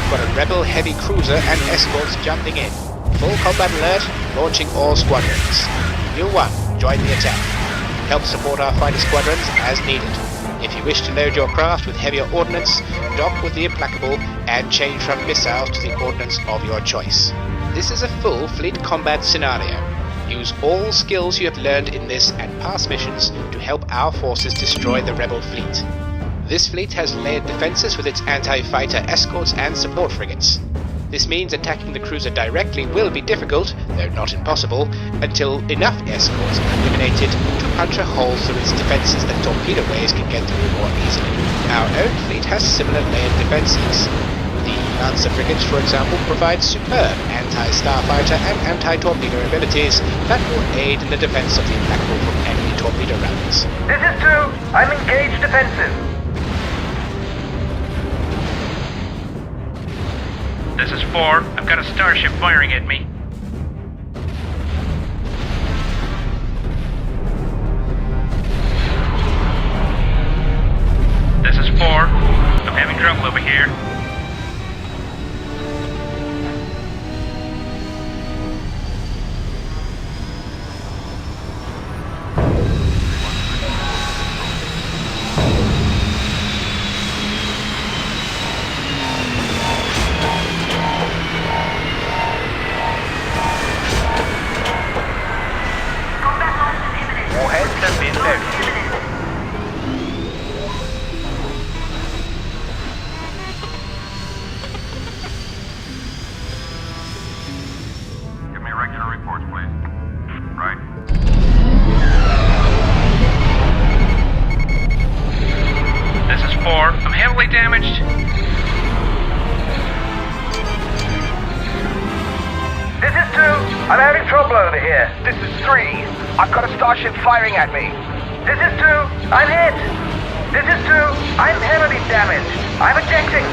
We've got a rebel heavy cruiser and escorts jumping in. Full combat alert, launching all squadrons. You 1, join the attack. Help support our fighter squadrons as needed. If you wish to load your craft with heavier ordnance, dock with the Implacable and change from missiles to the ordnance of your choice. This is a full fleet combat scenario. Use all skills you have learned in this and past missions to help our forces destroy the rebel fleet. This fleet has layered defenses with its anti-fighter escorts and support frigates. This means attacking the cruiser directly will be difficult, though not impossible, until enough escorts are eliminated to punch a hole through its defenses that torpedo waves can get through more easily. Our own fleet has similar layered defenses. The Lancer frigates, for example, provide superb anti-starfighter and anti-torpedo abilities that will aid in the defense of the Implacable from enemy torpedo rounds. This is 2. I'm engaged defensive. This is 4. I've got a starship firing at me. This is 4. I'm having trouble over here. Warheads have been loaded. heavily damaged. This is 2. I'm having trouble over here. This is 3. I've got a starship firing at me. This is 2. I'm hit. This is 2. I'm heavily damaged. I'm ejecting.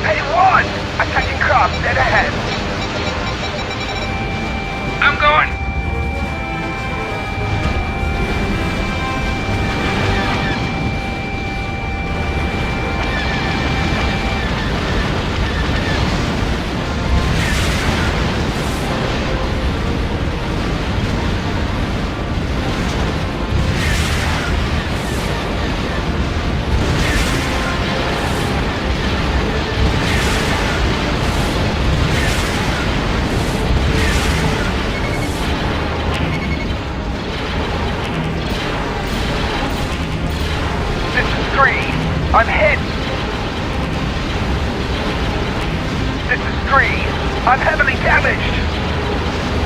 Hey, 1! Attacking craft dead ahead. I'm going. I'm hit! This is 3. I'm heavily damaged!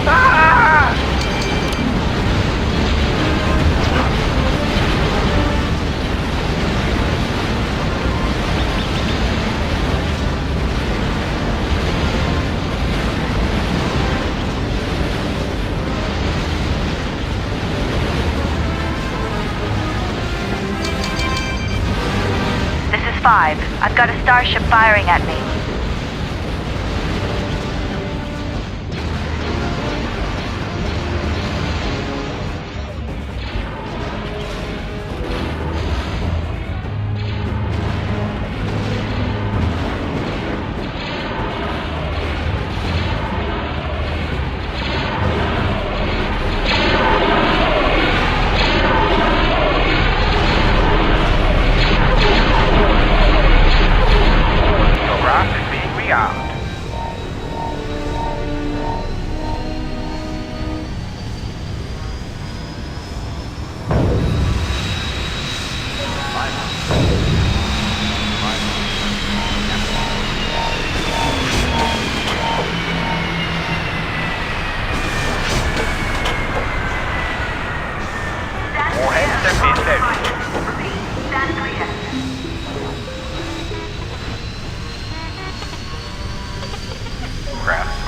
Ah! This is 5. I've got a starship firing at me.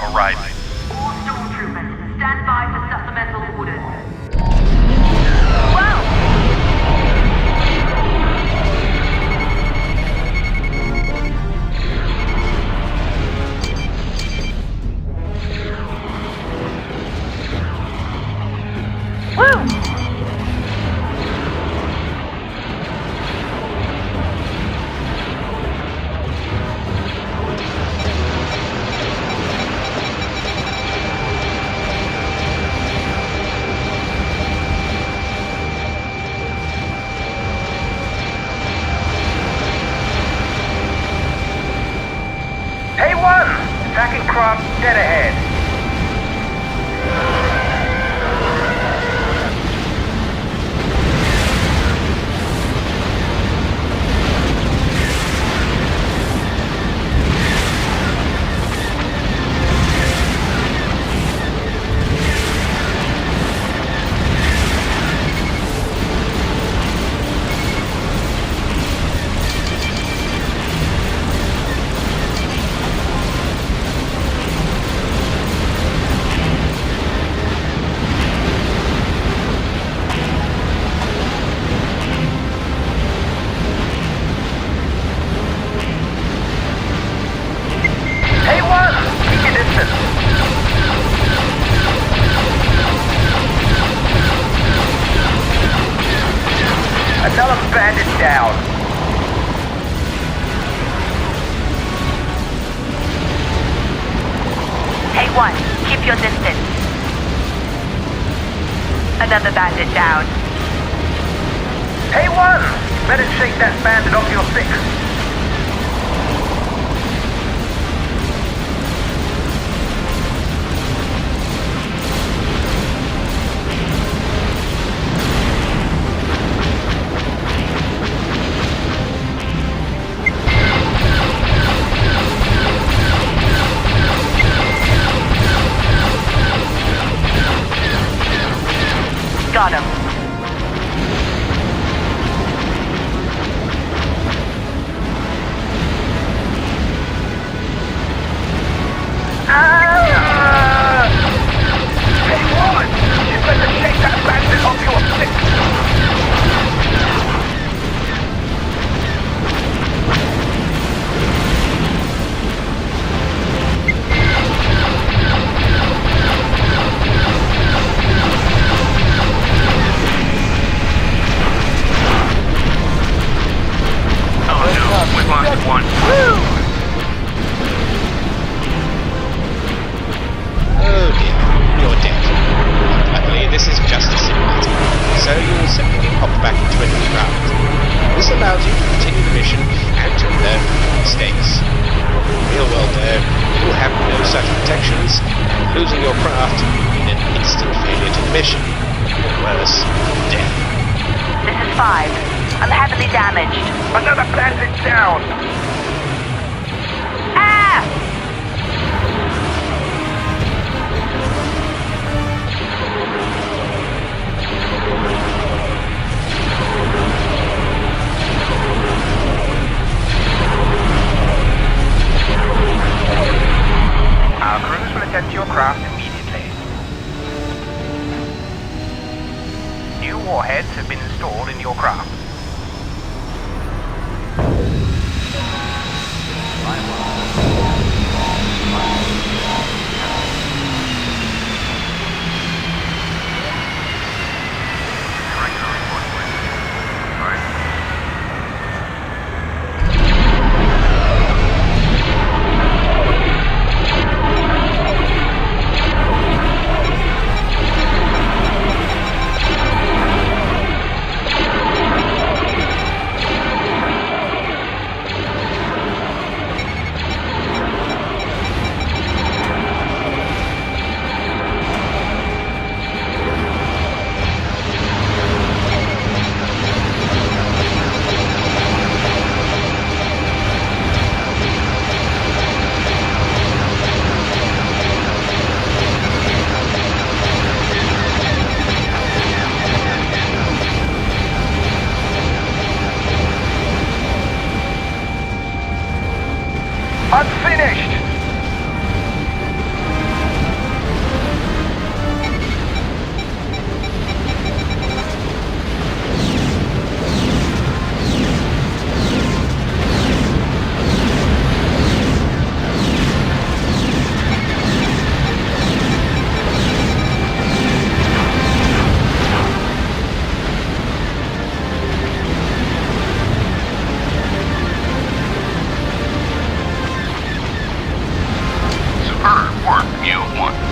Arriving. All stormtroopers, stand by for supplemental orders. Attacking craft dead ahead. Another bandit down. Hey, 1, keep your distance. Another bandit down. Hey, 1, better shake that bandit off your 6. got him. Hey, woman! You better shake that bandit off your stick! Oh no, we've lost one. Oh dear, you're dead. Luckily, this is just a simulator, so you will simply be popped back into a new round. This allows you to continue the mission and to learn from your mistakes. In the real world, though, you will have no such protections, and losing your craft will mean an instant failure to the mission, or worse, death. This is 5. I'm heavily damaged. Another bandit down! Ah! Our crews will attend to your craft immediately. New warheads have been installed in your craft. I'm finished!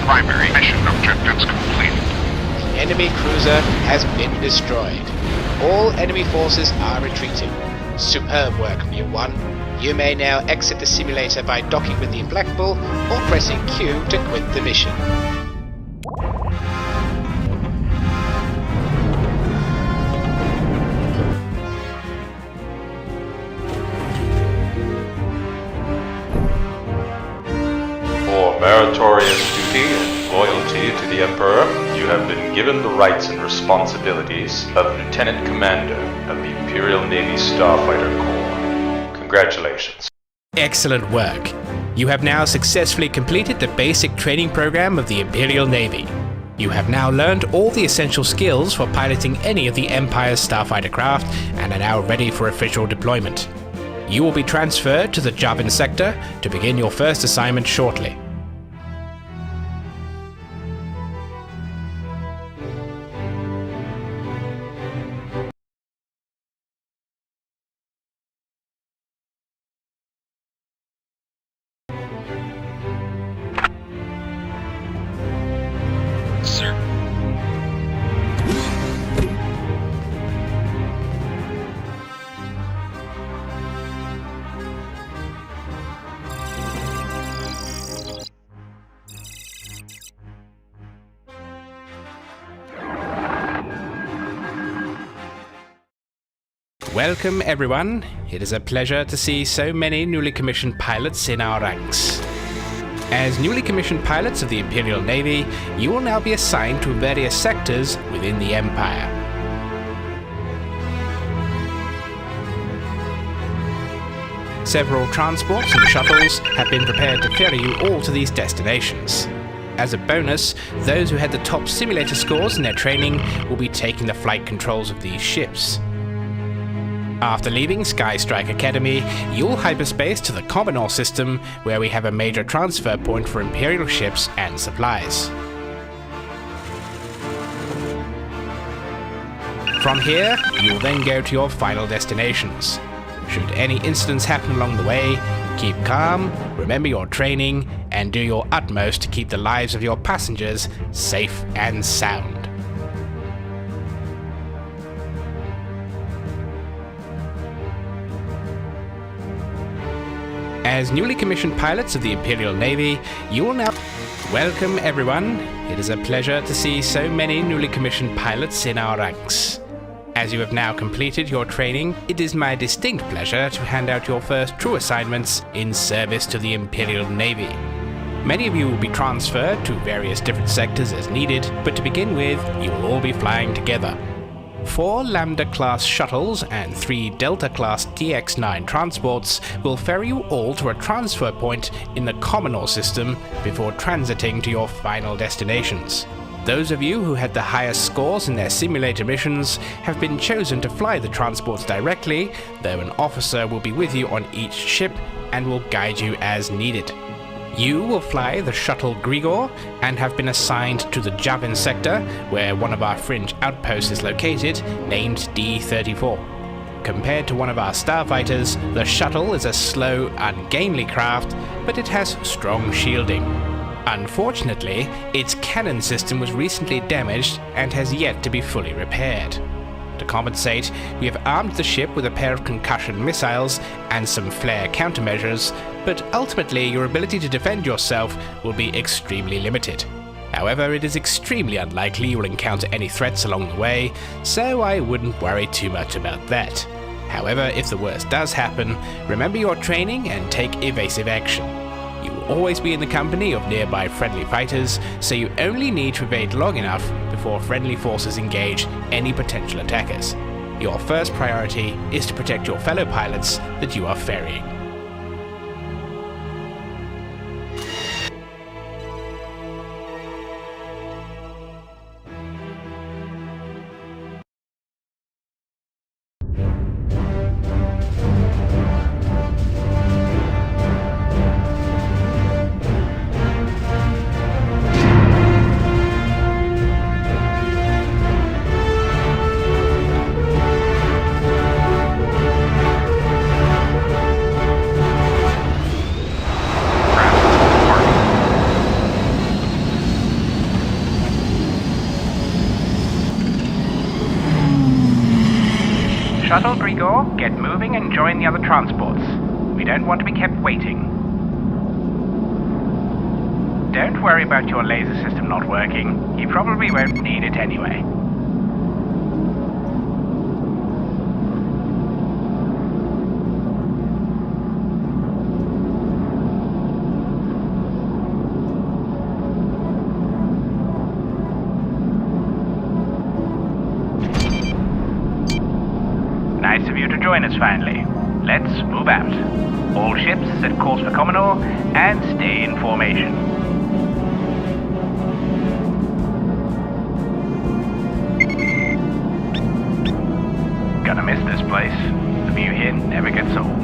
Primary mission objectives completed. The enemy cruiser has been destroyed. All enemy forces are retreating. Superb work, Mu 1. You may now exit the simulator by docking with the implacable or pressing Q to quit the mission. For meritorious duty and loyalty to the Emperor, you have been given the rights and responsibilities of Lieutenant Commander of the Imperial Navy Starfighter Corps. Congratulations. Excellent work. You have now successfully completed the basic training program of the Imperial Navy. You have now learned all the essential skills for piloting any of the Empire's starfighter craft and are now ready for official deployment. You will be transferred to the Jabin sector to begin your first assignment shortly. Sir. Welcome everyone. It is a pleasure to see so many newly commissioned pilots in our ranks. As newly commissioned pilots of the Imperial Navy, you will now be assigned to various sectors within the Empire. Several transports and shuttles have been prepared to ferry you all to these destinations. As a bonus, those who had the top simulator scores in their training will be taking the flight controls of these ships. After leaving Skystrike Academy, you'll hyperspace to the Commodore system, where we have a major transfer point for Imperial ships and supplies. From here, you'll then go to your final destinations. Should any incidents happen along the way, keep calm, remember your training, and do your utmost to keep the lives of your passengers safe and sound. As newly commissioned pilots of the Imperial Navy, you will now... Welcome everyone. It is a pleasure to see so many newly commissioned pilots in our ranks. As you have now completed your training, it is my distinct pleasure to hand out your first true assignments in service to the Imperial Navy. Many of you will be transferred to various different sectors as needed, but to begin with, you will all be flying together. 4 Lambda-class shuttles and 3 Delta-class DX-9 transports will ferry you all to a transfer point in the Commodore system before transiting to your final destinations. Those of you who had the highest scores in their simulator missions have been chosen to fly the transports directly, though an officer will be with you on each ship and will guide you as needed. You will fly the shuttle Grigor and have been assigned to the Javin sector, where one of our fringe outposts is located, named D-34. Compared to one of our starfighters, the shuttle is a slow, ungainly craft, but it has strong shielding. Unfortunately, its cannon system was recently damaged and has yet to be fully repaired. To compensate, we have armed the ship with a pair of concussion missiles and some flare countermeasures, but ultimately your ability to defend yourself will be extremely limited. However, it is extremely unlikely you will encounter any threats along the way, so I wouldn't worry too much about that. However, if the worst does happen, remember your training and take evasive action. You will always be in the company of nearby friendly fighters, so you only need to evade long enough before friendly forces engage any potential attackers. Your first priority is to protect your fellow pilots that you are ferrying. Shuttle Grigor, get moving and join the other transports. We don't want to be kept waiting. Don't worry about your laser system not working. You probably won't need it anyway. Nice of you to join us finally. Let's move out. All ships set course for Commodore and stay in formation. Gonna miss this place. The view here never gets old.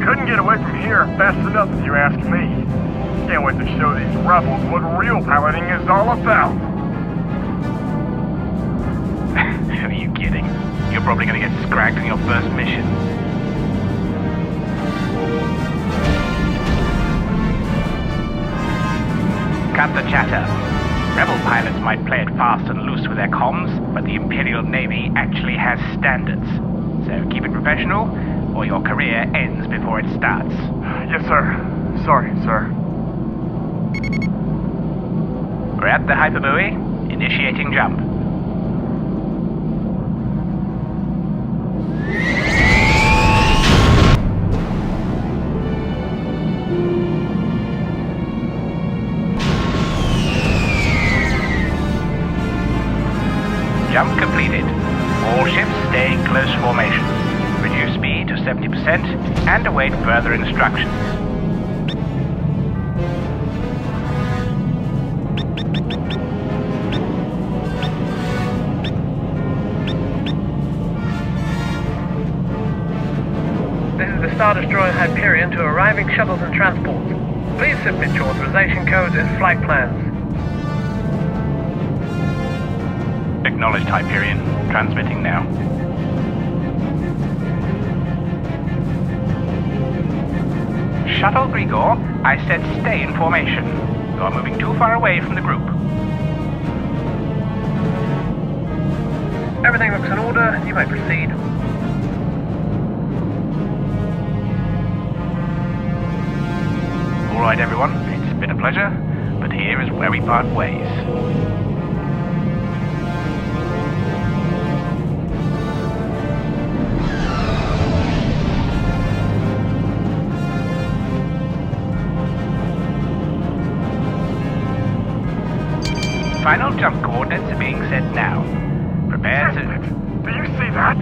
Couldn't get away from here fast enough if you ask me. Can't wait to show these rebels what real piloting is all about. Who are you kidding? You're probably gonna get scragged in your first mission. Cut the chatter. Rebel pilots might play it fast and loose with their comms, but the Imperial Navy actually has standards. So keep it professional, or your career ends before it starts. Yes, sir. Sorry, sir. We're at the hyperbuoy. Initiating jump. Jump completed. All ships stay in close formation. Reduce speed to 70% and await further instructions. This is the Star Destroyer Hyperion to arriving shuttles and transports. Please submit your authorization codes and flight plans. Acknowledged, Hyperion. Transmitting now. Shuttle Grigor, I said stay in formation. You are moving too far away from the group. Everything looks in order. You may proceed. All right, everyone. It's been a pleasure, but here is where we part ways. Final jump coordinates are being set now. Prepare to... Do you see that?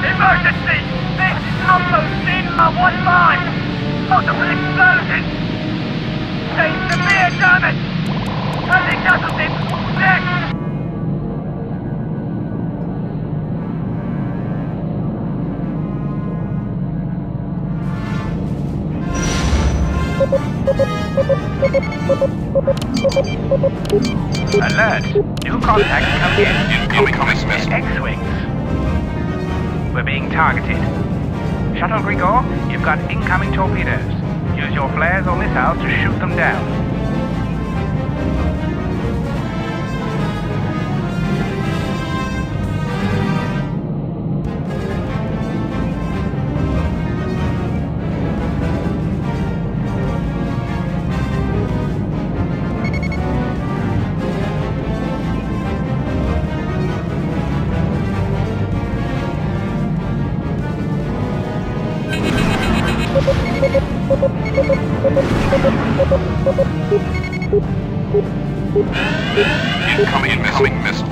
Emergency! This outpost in one line! Multiple explosions! Take severe damage! Early casualties! Next! Alert! New contacts come in. Incoming missed. X-Wings. We're being targeted. Shuttle Grigor, you've got incoming torpedoes. Use your flares or missiles to shoot them down. Incoming missed.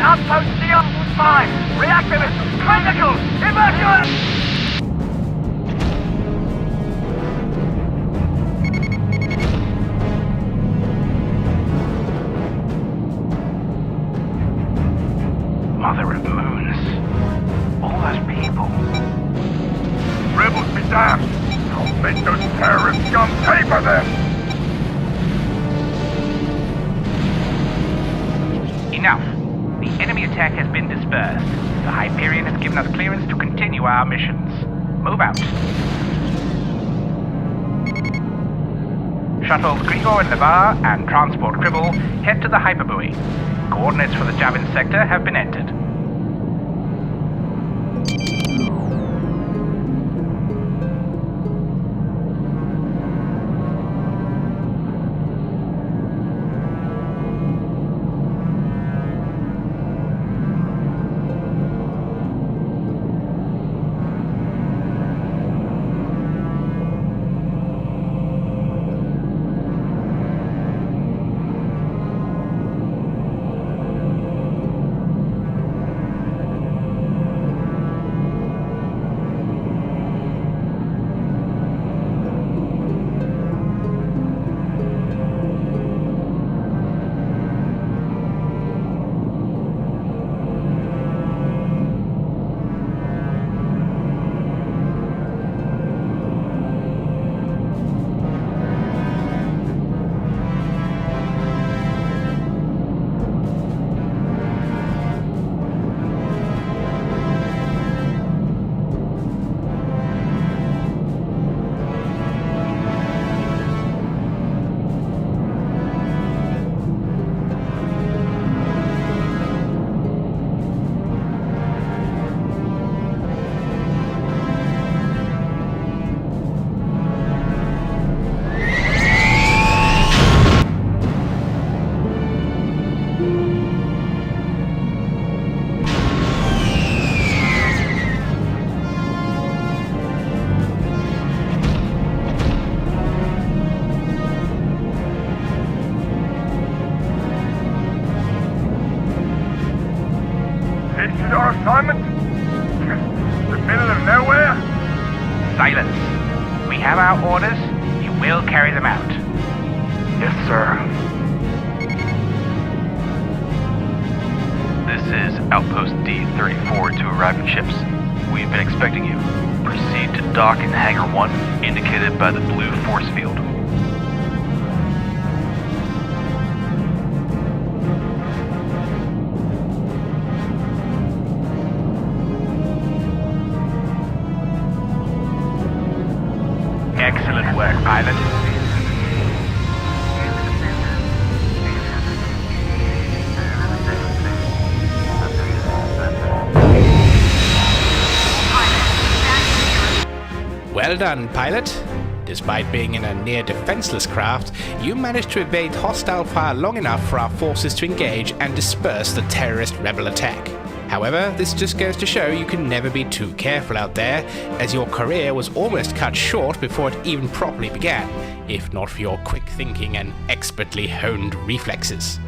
Outpost CR 5! Reactivate! Critical! Immersion! Mother of moons. All those people. Rebels be damned! I'll make those terrorist scum pay for this! Enough. The enemy attack has been dispersed. The Hyperion has given us clearance to continue our missions. Move out. Shuttles Grigor and Navarre and Transport Cribble head to the hyperbuoy. Coordinates for the Javin sector have been entered. The middle of nowhere? Silence. We have our orders. You will carry them out. Yes, sir. This is Outpost D-34 to arriving ships. We've been expecting you. Proceed to dock in Hangar 1, indicated by the blue force field. Excellent work, pilot. Well done, pilot. Despite being in a near defenseless craft, you managed to evade hostile fire long enough for our forces to engage and disperse the terrorist rebel attack. However, this just goes to show you can never be too careful out there, as your career was almost cut short before it even properly began, if not for your quick thinking and expertly honed reflexes.